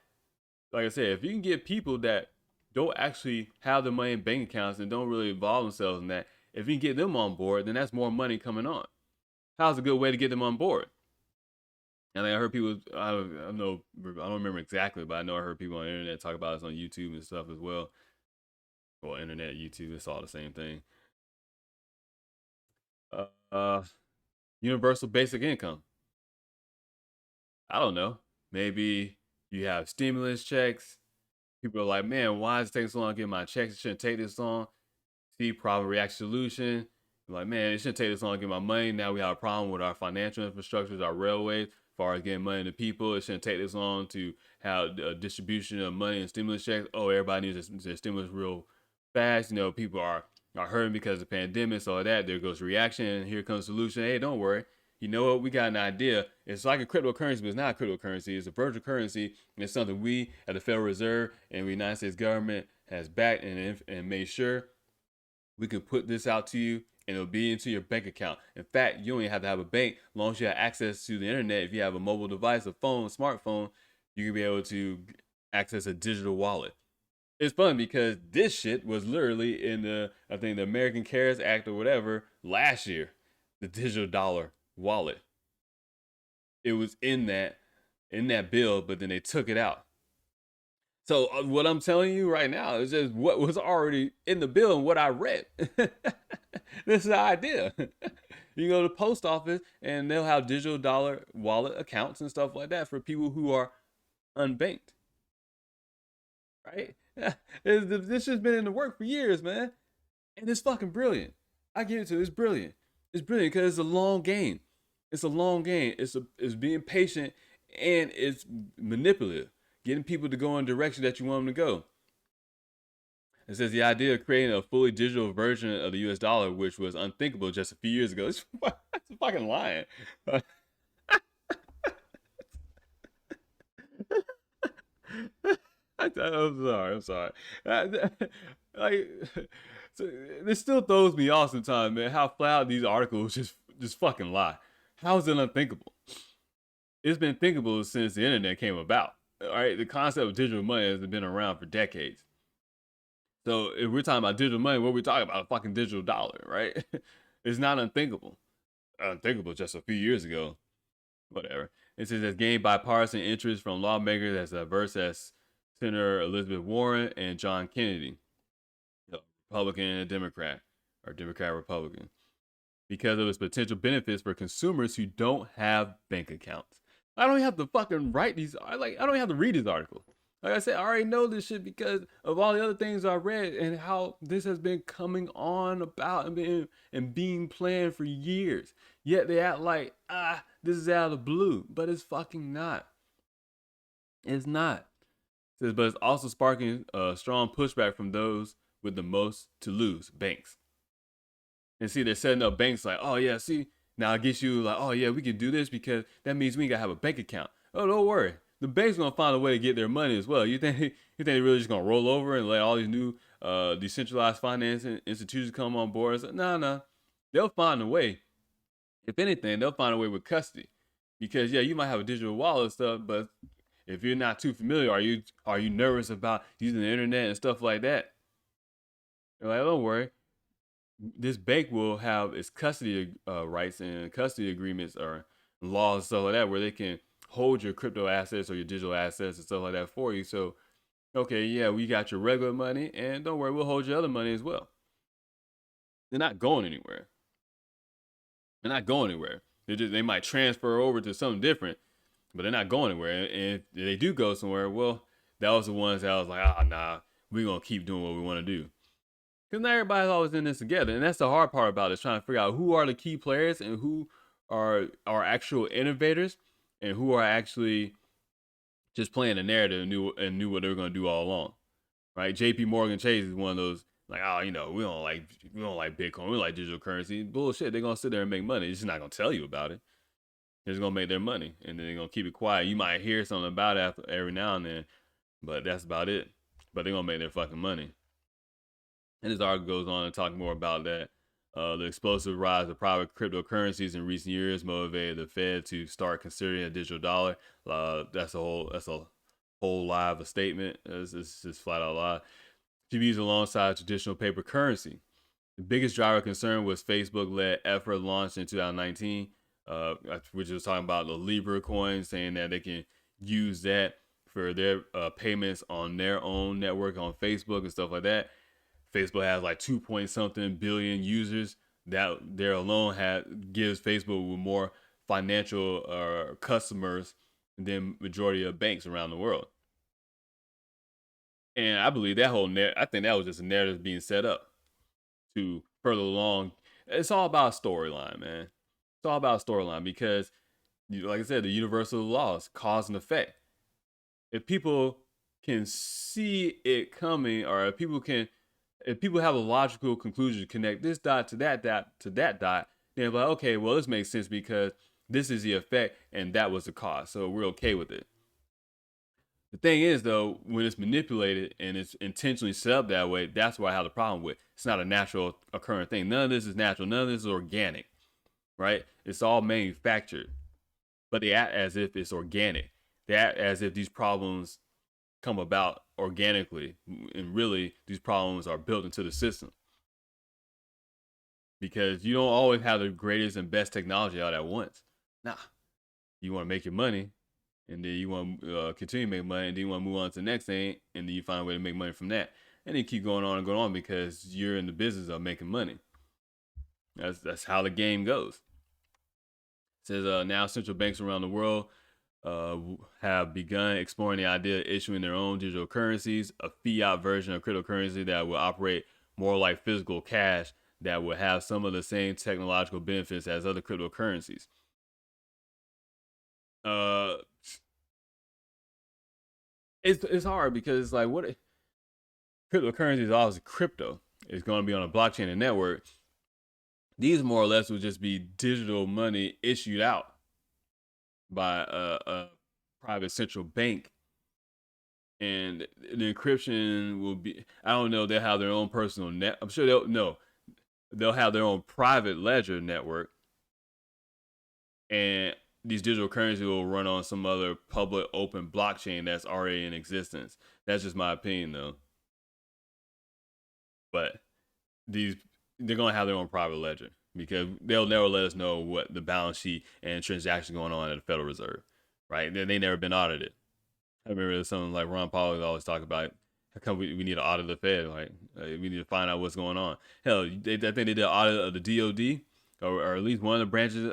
Like I said, if you can get people that don't actually have the money in bank accounts and don't really involve themselves in that, if you can get them on board, then that's more money coming on. How's a good way to get them on board? And I heard people, I don't remember exactly, but I know I heard people on the internet talk about this on YouTube and stuff as well. Well, internet, YouTube, it's all the same thing. Universal basic income. I don't know. Maybe you have stimulus checks. People are like, man, why is it taking so long to get my checks? It shouldn't take this long. See, problem, reaction, solution. Like, man, it shouldn't take this long to get my money. Now we have a problem with our financial infrastructures, our railways, as far as getting money to people. It shouldn't take this long to have a distribution of money and stimulus checks. Oh, everybody needs their stimulus real fast. People are hurting because of the pandemic. So that there goes reaction, and here comes solution. Hey, don't worry. you know what, we got an idea. It's like a cryptocurrency, but it's not a cryptocurrency. It's a virtual currency. And it's something we at the Federal Reserve and the United States government has backed and made sure we can put this out to you and it'll be into your bank account. In fact, you don't even have to have a bank. As long as you have access to the internet, if you have a mobile device, a phone, a smartphone, you can be able to access a digital wallet. It's fun because this shit was literally in I think the American CARES Act or whatever last year. The digital dollar wallet. It was in that bill, but then they took it out. So what I'm telling you right now is just what was already in the bill and what I read. This is the idea. You go to the post office and they'll have digital dollar wallet accounts and stuff like that for people who are unbanked. Right? This has been in the work for years, man. And it's fucking brilliant. I give it to you. It's brilliant. It's brilliant because it's a long game. It's a long game. It's being patient and it's manipulative, getting people to go in the direction that you want them to go. It says the idea of creating a fully digital version of the U.S. dollar, which was unthinkable just a few years ago, it's fucking lying. I'm sorry. Like, so this still throws me off sometimes, man. How flat these articles just fucking lie. How is it unthinkable? It's been thinkable since the internet came about. All right, the concept of digital money has been around for decades. So if we're talking about digital money, what are we talking about? A fucking digital dollar, right? It's not unthinkable. Unthinkable just a few years ago. Whatever. It says it's gained bipartisan interest from lawmakers as diverse as Senator Elizabeth Warren and John Kennedy, Republican and Democrat, or Democrat Republican, because of its potential benefits for consumers who don't have bank accounts. I don't have to fucking write these. I don't have to read these articles. Like I said, I already know this shit because of all the other things I read and how this has been coming on about and being planned for years. Yet they act like, this is out of the blue. But it's fucking not. It's not. It says, but it's also sparking a strong pushback from those with the most to lose, banks. And see, they're setting up banks like, oh yeah, see, now it gets you like, oh yeah, we can do this because that means we ain't gotta have a bank account. Oh, don't worry. The bank's gonna find a way to get their money as well. You think they're really just gonna roll over and let all these new decentralized finance institutions come on board? Like, nah. They'll find a way. If anything, they'll find a way with custody. Because yeah, you might have a digital wallet stuff, but if you're not too familiar, are you nervous about using the internet and stuff like that? They're like, don't worry. This bank will have its custody rights and custody agreements or laws and stuff like that where they can hold your crypto assets or your digital assets and stuff like that for you. So, okay, yeah, we got your regular money, and don't worry, we'll hold your other money as well. They're not going anywhere. They might transfer over to something different, but they're not going anywhere. And if they do go somewhere, well, that was the ones that I was like, nah, we're gonna keep doing what we want to do. Because not everybody's always in this together, and that's the hard part about it, is trying to figure out who are the key players and who are actual innovators and who are actually just playing the narrative and knew what they were going to do all along, right? J.P. Morgan Chase is one of those like, we don't like Bitcoin, we don't like digital currency. Bullshit. They're gonna sit there and make money. They're just not gonna tell you about it. They're just gonna make their money, and then they're gonna keep it quiet. You might hear something about it every now and then, but that's about it. But they're gonna make their fucking money. And this article goes on to talk more about that. The explosive rise of private cryptocurrencies in recent years motivated the Fed to start considering a digital dollar. That's a whole lie of a statement. It's just flat out lie. To be used alongside traditional paper currency. The biggest driver of concern was Facebook-led effort launched in 2019, which was talking about the Libra coin, saying that they can use that for their payments on their own network on Facebook and stuff like that. Facebook has like 2 point something billion users. That there alone gives Facebook with more financial customers than majority of banks around the world. And I believe I think that was just a narrative being set up to further along. It's all about storyline, man. It's all about storyline because, like I said, the universal laws, cause and effect. If people can see it coming, or if people have a logical conclusion to connect this dot to that dot to that dot, then they're like, okay, well, this makes sense because This is the effect, and that was the cause. So we're okay with it. The thing is, though, when it's manipulated and it's intentionally set up that way, that's what I have the problem with. It's not a natural occurring thing. None of this is natural. None of this is organic, right? It's all manufactured, but they act as if it's organic. They act as if these problems come about organically, and really, these problems are built into the system because you don't always have the greatest and best technology out at once. Nah, you want to make your money, and then you want to continue to make money, and then you want to move on to the next thing, and then you find a way to make money from that, and then keep going on and going on because you're in the business of making money. That's how the game goes. It says now central banks around the world have begun exploring the idea of issuing their own digital currencies, a fiat version of cryptocurrency that will operate more like physical cash, that will have some of the same technological benefits as other cryptocurrencies. Uh, it's hard because like what cryptocurrency is obviously crypto. It's going to be on a blockchain and network. These more or less would just be digital money issued out by a private central bank, and the encryption will be, I don't know, they'll have their own personal net. I'm sure they'll have their own private ledger network, and these digital currency will run on some other public open blockchain that's already in existence. That's just my opinion, though. But they're gonna have their own private ledger because they'll never let us know what the balance sheet and transactions going on at the Federal Reserve, right? They never been audited. I remember something like Ron Paul always talk about. How come we need to audit the Fed? Like we need to find out what's going on. Hell, I think they did an audit of the DOD, or at least one of the branches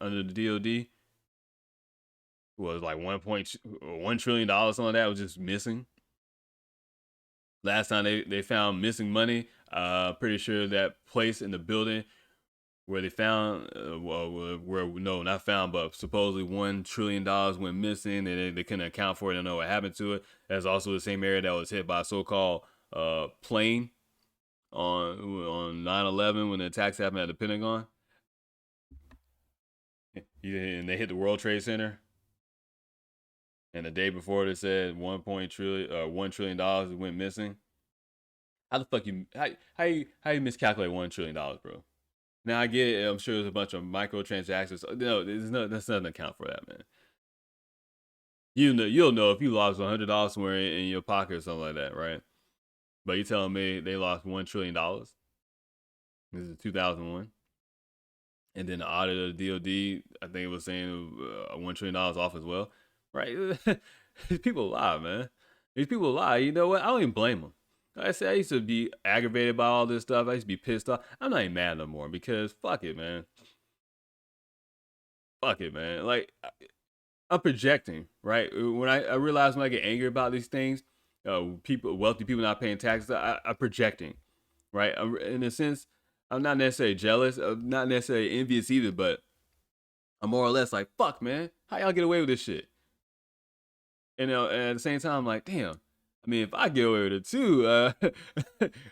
under the DOD was like $1 trillion, something like that was just missing. Last time they found missing money, pretty sure that place in the building where they found, where no, not found, but supposedly $1 trillion went missing, and they couldn't account for it. They don't know what happened to it. That's also the same area that was hit by a so-called plane on 9/11 when the attacks happened at the Pentagon, and they hit the World Trade Center. And the day before, they said $1 trillion went missing. How the fuck how you miscalculate $1 trillion, bro? Now I get it. I'm sure there's a bunch of microtransactions. No, that's nothing to account for that, man. You'll know if you lost $100 somewhere in your pocket or something like that, right? But you telling me they lost $1 trillion? This is 2001, and then the audit of the DOD, I think it was saying $1 trillion off as well, right? These people lie, man. These people lie. You know what? I don't even blame them. Like I said, I used to be aggravated by all this stuff. I used to be pissed off. I'm not even mad no more because fuck it, man. Fuck it, man. Like I'm projecting, right? When I realize when I get angry about these things, wealthy people not paying taxes, I'm projecting, right? In a sense, I'm not necessarily jealous, I'm not necessarily envious either, but I'm more or less like, fuck, man, how y'all get away with this shit? And at the same time, I'm like, damn. I mean, if I get away with it too,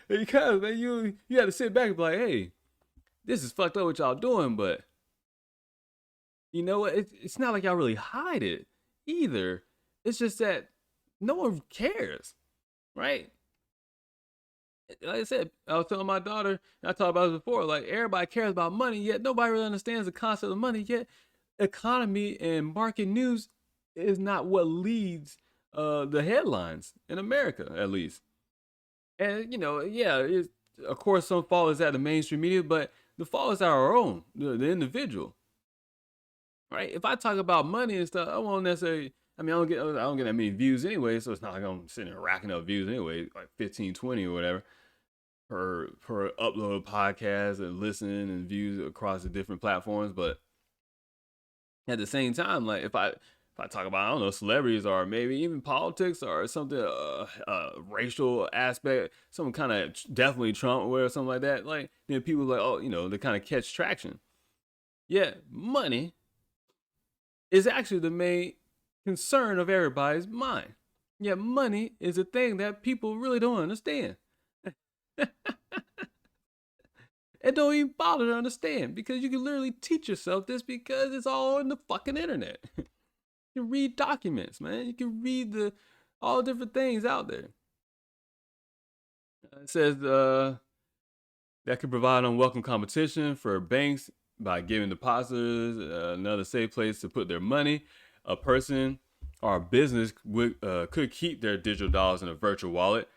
because man, you have to sit back and be like, hey, this is fucked up what y'all doing, but you know what? It's not like y'all really hide it either. It's just that no one cares, right? Like I said, I was telling my daughter, and I talked about this before, like everybody cares about money, yet nobody really understands the concept of money, yet economy and market news is not what leads the headlines in America, at least. And, yeah, of course, some fault is at the mainstream media, but the fault is our own, the individual, right? If I talk about money and stuff, I won't necessarily, I mean, I don't get that many views anyway, so it's not like I'm sitting there racking up views anyway, like 15, 20 or whatever. Per upload podcast and listen and views across the different platforms. But at the same time, like if I talk about, I don't know, celebrities or maybe even politics or something, racial aspect, some kind of definitely Trump or something like that, like then people like, oh, they kind of catch traction. Yeah, money is actually the main concern of everybody's mind. Yeah, money is a thing that people really don't understand. and don't even bother to understand, because you can literally teach yourself this because it's all in the fucking internet. You can read documents, man. You can read all different things out there. It says that could provide unwelcome competition for banks by giving depositors another safe place to put their money. A person or a business could keep their digital dollars in a virtual wallet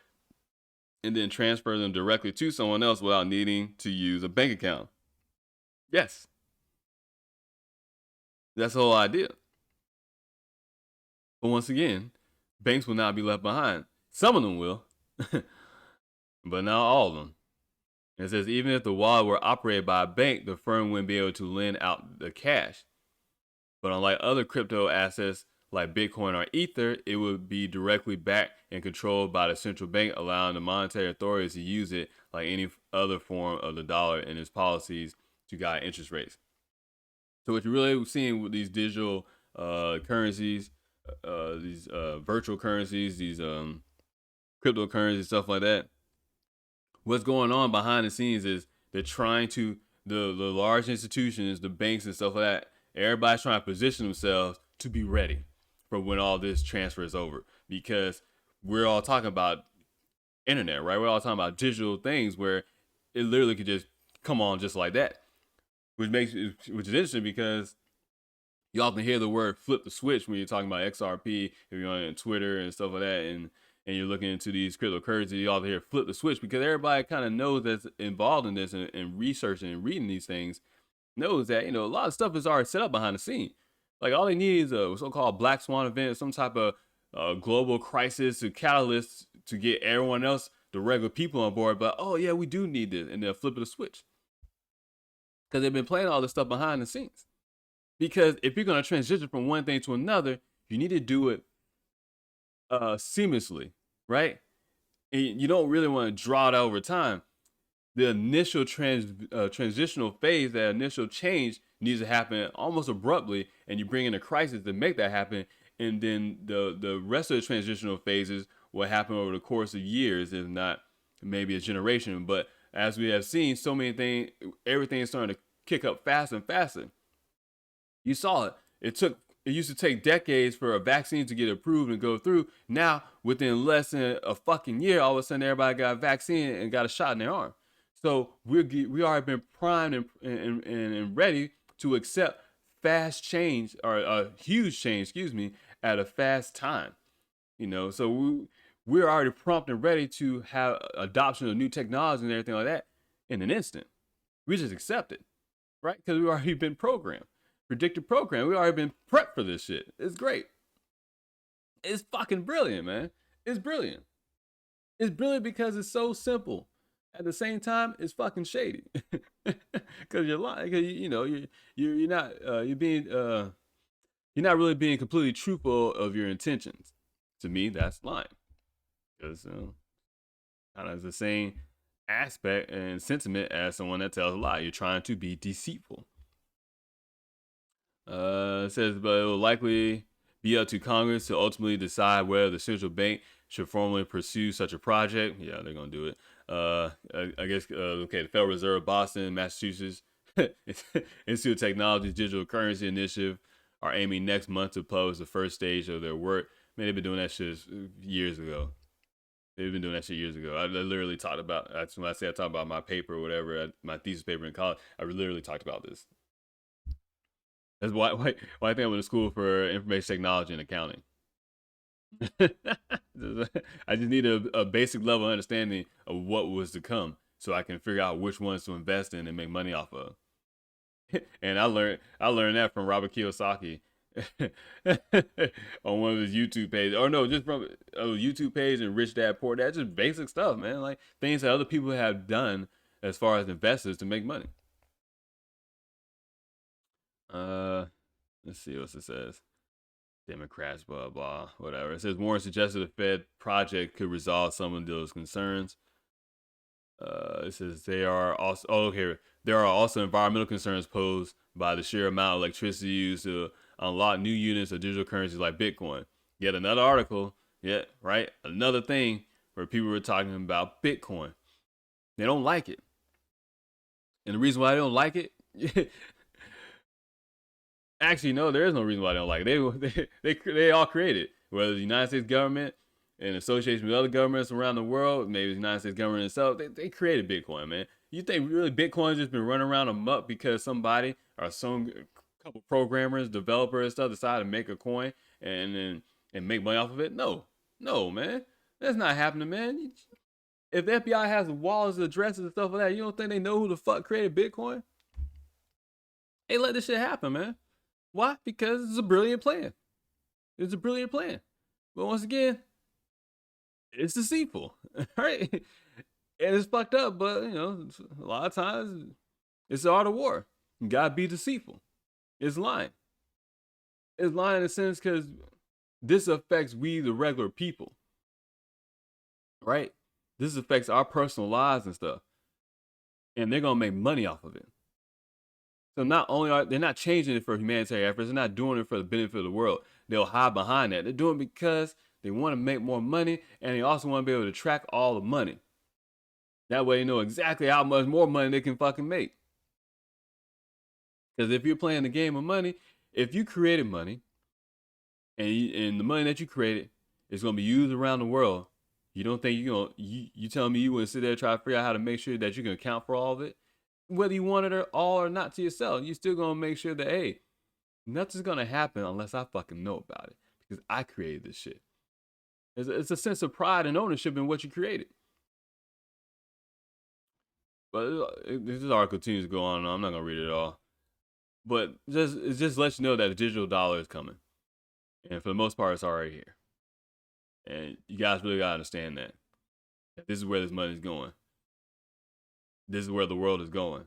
and then transfer them directly to someone else without needing to use a bank account. Yes, that's the whole idea. But once again, banks will not be left behind. Some of them will, but not all of them. It says even if the wallet were operated by a bank, the firm wouldn't be able to lend out the cash. But unlike other crypto assets like Bitcoin or Ether, it would be directly backed and controlled by the central bank, allowing the monetary authorities to use it like any other form of the dollar in its policies to guide interest rates. So what you're really seeing with these digital currencies, these virtual currencies, these cryptocurrencies, stuff like that, what's going on behind the scenes is they're trying to, the large institutions, the banks and stuff like that, everybody's trying to position themselves to be ready for when all this transfer is over, because we're all talking about internet, right? We're all talking about digital things where it literally could just come on just like that, which is interesting because you often hear the word flip the switch when you're talking about XRP, if you're on Twitter and stuff like that, and you're looking into these cryptocurrencies, you often hear flip the switch because everybody kind of knows that's involved in this and researching and reading these things knows that, a lot of stuff is already set up behind the scene. Like all they need is a so-called black swan event, some type of global crisis to catalyst to get everyone else, the regular people, on board. But oh yeah, we do need this, and they'll flip the switch because they've been playing all this stuff behind the scenes. Because if you're going to transition from one thing to another, you need to do it seamlessly, right? And you don't really want to draw it out over time. The initial transitional phase, that initial change needs to happen almost abruptly, and you bring in a crisis to make that happen. And then the rest of the transitional phases will happen over the course of years, if not maybe a generation. But as we have seen, so many things, everything is starting to kick up faster and faster. You saw it. It used to take decades for a vaccine to get approved and go through. Now, within less than a fucking year, all of a sudden everybody got a vaccine and got a shot in their arm. So we already been primed and ready to accept fast change, or a huge change, excuse me, at a fast time. So we're already prompt and ready to have adoption of new technology and everything like that in an instant. We just accept it, right? Because we've already been programmed. Predictive program. We already been prepped for this shit. It's great. It's fucking brilliant, man. It's brilliant. It's brilliant because it's so simple. At the same time, it's fucking shady. Because you're lying. Because you're not you're not really being completely truthful of your intentions. To me, that's lying. Because kind of the same aspect and sentiment as someone that tells a lie. You're trying to be deceitful. It says, but it will likely be up to Congress to ultimately decide whether the central bank should formally pursue such a project. Yeah, they're gonna do it. I guess okay. The Federal Reserve, Boston, Massachusetts, Institute of Technology's Digital Currency Initiative are aiming next month to publish the first stage of their work. Man, they've been doing that shit years ago. They've been doing that shit years ago. I literally talked about. That's when I say I talked about my paper or whatever, my thesis paper in college. I literally talked about this. That's why I think I went to school for information technology and accounting. I just need a basic level understanding of what was to come, so I can figure out which ones to invest in and make money off of. And I learned that from Robert Kiyosaki on one of his YouTube pages, or no, just from a YouTube page and Rich Dad Poor Dad. Just basic stuff, man. Like things that other people have done as far as investors to make money. Let's see what it says. Democrats, blah blah, whatever. It says Warren suggested the Fed project could resolve some of those concerns. It says they are also there are also environmental concerns posed by the sheer amount of electricity used to unlock new units of digital currencies like Bitcoin. Yet another article, right, another thing where people were talking about Bitcoin. They don't like it. And the reason why I don't like it, actually, no, there is no reason why I don't like it. They all created, whether it's the United States government in association with other governments around the world, maybe the United States government itself, they created Bitcoin, man. You think really Bitcoin's just been running around amok because somebody or some couple programmers, developers, and stuff decided to make a coin and make money off of it? No, no, man, that's not happening, man. If the FBI has wallets, addresses, and stuff like that, you don't think they know who the fuck created Bitcoin? They let this shit happen, man. Why? Because it's a brilliant plan. It's a brilliant plan. But once again, it's deceitful, right? And it's fucked up, but a lot of times it's the art of war. You gotta be deceitful. It's lying. It's lying in a sense because this affects we, the regular people, right? This affects our personal lives and stuff. And they're gonna make money off of it. So not only are they're not changing it for humanitarian efforts, they're not doing it for the benefit of the world. They'll hide behind that. They're doing it because they want to make more money, and they also want to be able to track all the money. That way, they know exactly how much more money they can fucking make. Because if you're playing the game of money, if you created money, and the money that you created is going to be used around the world, you don't think you telling me you wouldn't sit there and try to figure out how to make sure that you can account for all of it? Whether you want it all or not to yourself, you're still gonna make sure that, hey, nothing's gonna happen unless I fucking know about it because I created this shit. It's a sense of pride and ownership in what you created. But this article continues to go on. I'm not gonna read it all, but it just lets you know that the digital dollar is coming, and for the most part, it's already here. And you guys really gotta understand that this is where this money is going. This is where the world is going.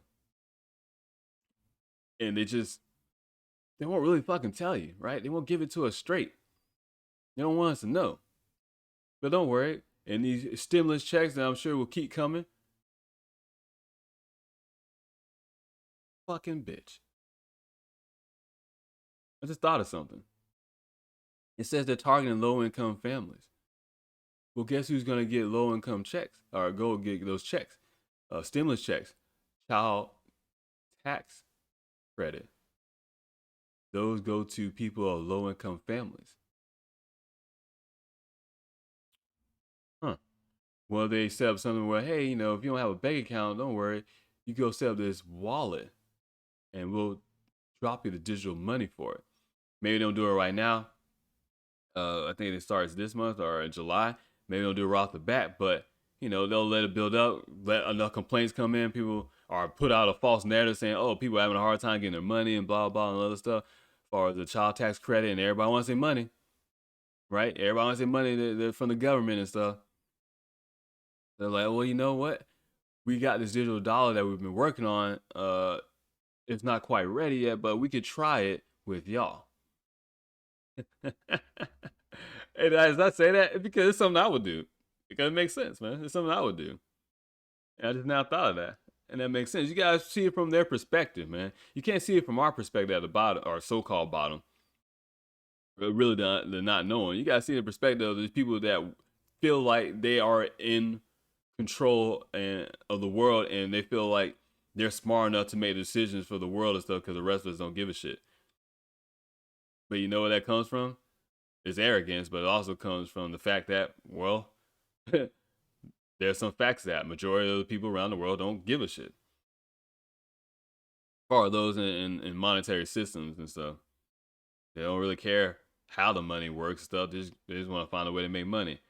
And they won't really fucking tell you, right? They won't give it to us straight. They don't want us to know. But don't worry. And these stimulus checks that I'm sure will keep coming. Fucking bitch. I just thought of something. It says they're targeting low-income families. Well, guess who's going to get low-income checks? Or go get those checks? Stimulus checks. Child tax credit. Those go to people of low-income families. Huh. Well, they set up something where, hey, if you don't have a bank account, don't worry. You go set up this wallet and we'll drop you the digital money for it. Maybe they don't do it right now. I think it starts this month or in July. Maybe they'll do it right off the bat, but they'll let it build up, let enough complaints come in. People are put out a false narrative saying, oh, people are having a hard time getting their money and blah, blah, and other stuff. As far as the child tax credit, and everybody wants their money, right? Everybody wants their money from the government and stuff. They're like, well, you know what? We got this digital dollar that we've been working on. It's not quite ready yet, but we could try it with y'all. And I say that because it's something I would do. Because it makes sense, man. It's something I would do. And I just now thought of that. And that makes sense. You guys see it from their perspective, man. You can't see it from our perspective at the bottom, or so-called bottom. Really, they're not knowing. You guys see the perspective of these people that feel like they are in control of the world, and they feel like they're smart enough to make decisions for the world and stuff because the rest of us don't give a shit. But you know where that comes from? It's arrogance, but it also comes from the fact that, well, there's some facts that majority of the people around the world don't give a shit. As far as those in monetary systems and stuff, they don't really care how the money works. Stuff they just want to find a way to make money,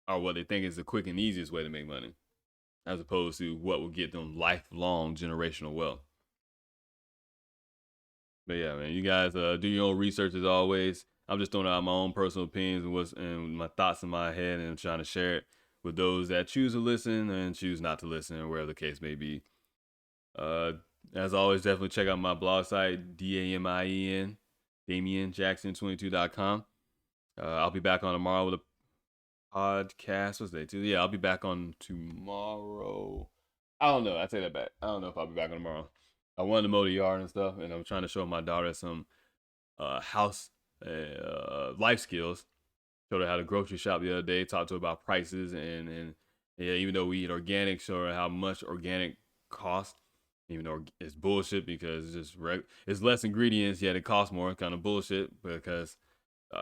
or what they think is the quick and easiest way to make money, as opposed to what will get them lifelong generational wealth. But yeah, man, you guys do your own research as always. I'm just throwing out my own personal opinions and my thoughts in my head, and trying to share it with those that choose to listen and choose not to listen, or wherever the case may be. As always, definitely check out my blog site, DAMIEN, DamienJackson22.com. I'll be back on tomorrow with a podcast. What's day 2? Yeah, I'll be back on tomorrow. I don't know. I take that back. I don't know if I'll be back on tomorrow. I wanted to mow the yard and stuff, and I'm trying to show my daughter some house life skills. Showed her how to grocery shop the other day. Talked to her about prices and Yeah, even though we eat organic, sure how much organic costs, even though it's bullshit because it's just it's less ingredients yet it costs more. Kind of bullshit because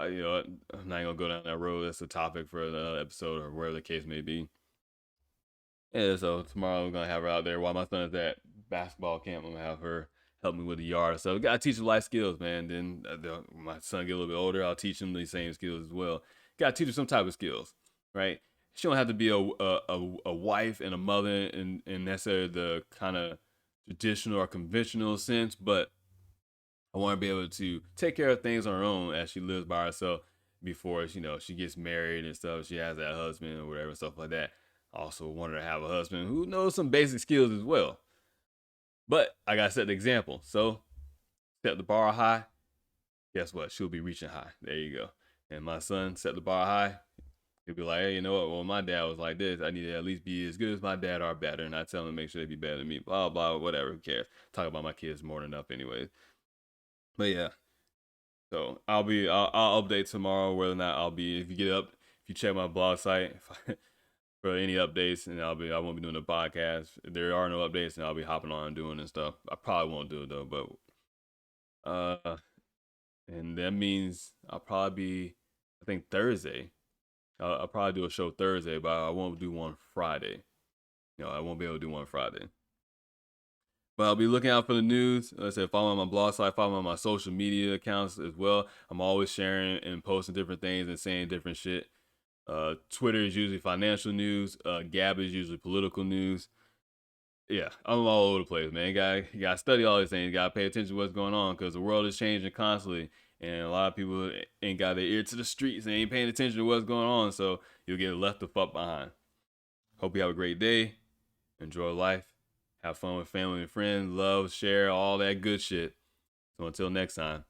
you know I'm not gonna go down that road. That's a topic for another episode or wherever the case may be. Yeah, so tomorrow we're gonna have her out there while my son is at basketball camp. I'm gonna have her help me with the yard. So gotta teach her life skills, man. Then my son get a little bit older, I'll teach him these same skills as well. Gotta teach her some type of skills, right? She don't have to be a wife and a mother in necessarily the kind of traditional or conventional sense, but I want to be able to take care of things on her own as she lives by herself before she gets married and stuff. She has that husband or whatever stuff like that. I also want her to have a husband who knows some basic skills as well. But I gotta set the example. So set the bar high. Guess what? She'll be reaching high. There you go. And my son set the bar high. He'll be like, hey, you know what? Well, my dad was like this. I need to at least be as good as my dad or better. And I tell him to make sure they be better than me. Blah, blah, whatever. Who cares? Talk about my kids more than enough, anyways. But yeah, so I'll update tomorrow whether or not I'll be if you get up if you check my blog site for any updates and I won't be doing the podcast. If there are no updates and I'll be hopping on and doing and stuff. I probably won't do it though, but and that means I'll probably be I think Thursday. I'll probably do a show Thursday, but I won't do one Friday. I won't be able to do one Friday. But I'll be looking out for the news. Like I said, follow my blog site, follow on my social media accounts as well. I'm always sharing and posting different things and saying different shit. Twitter is usually financial news. Gab is usually political news. Yeah, I'm all over the place, man. You gotta study all these things. You gotta pay attention to what's going on because the world is changing constantly, and a lot of people ain't got their ear to the streets and ain't paying attention to what's going on. So you'll get left the fuck behind. Hope you have a great day. Enjoy life. Have fun with family and friends. Love, share, all that good shit. So until next time.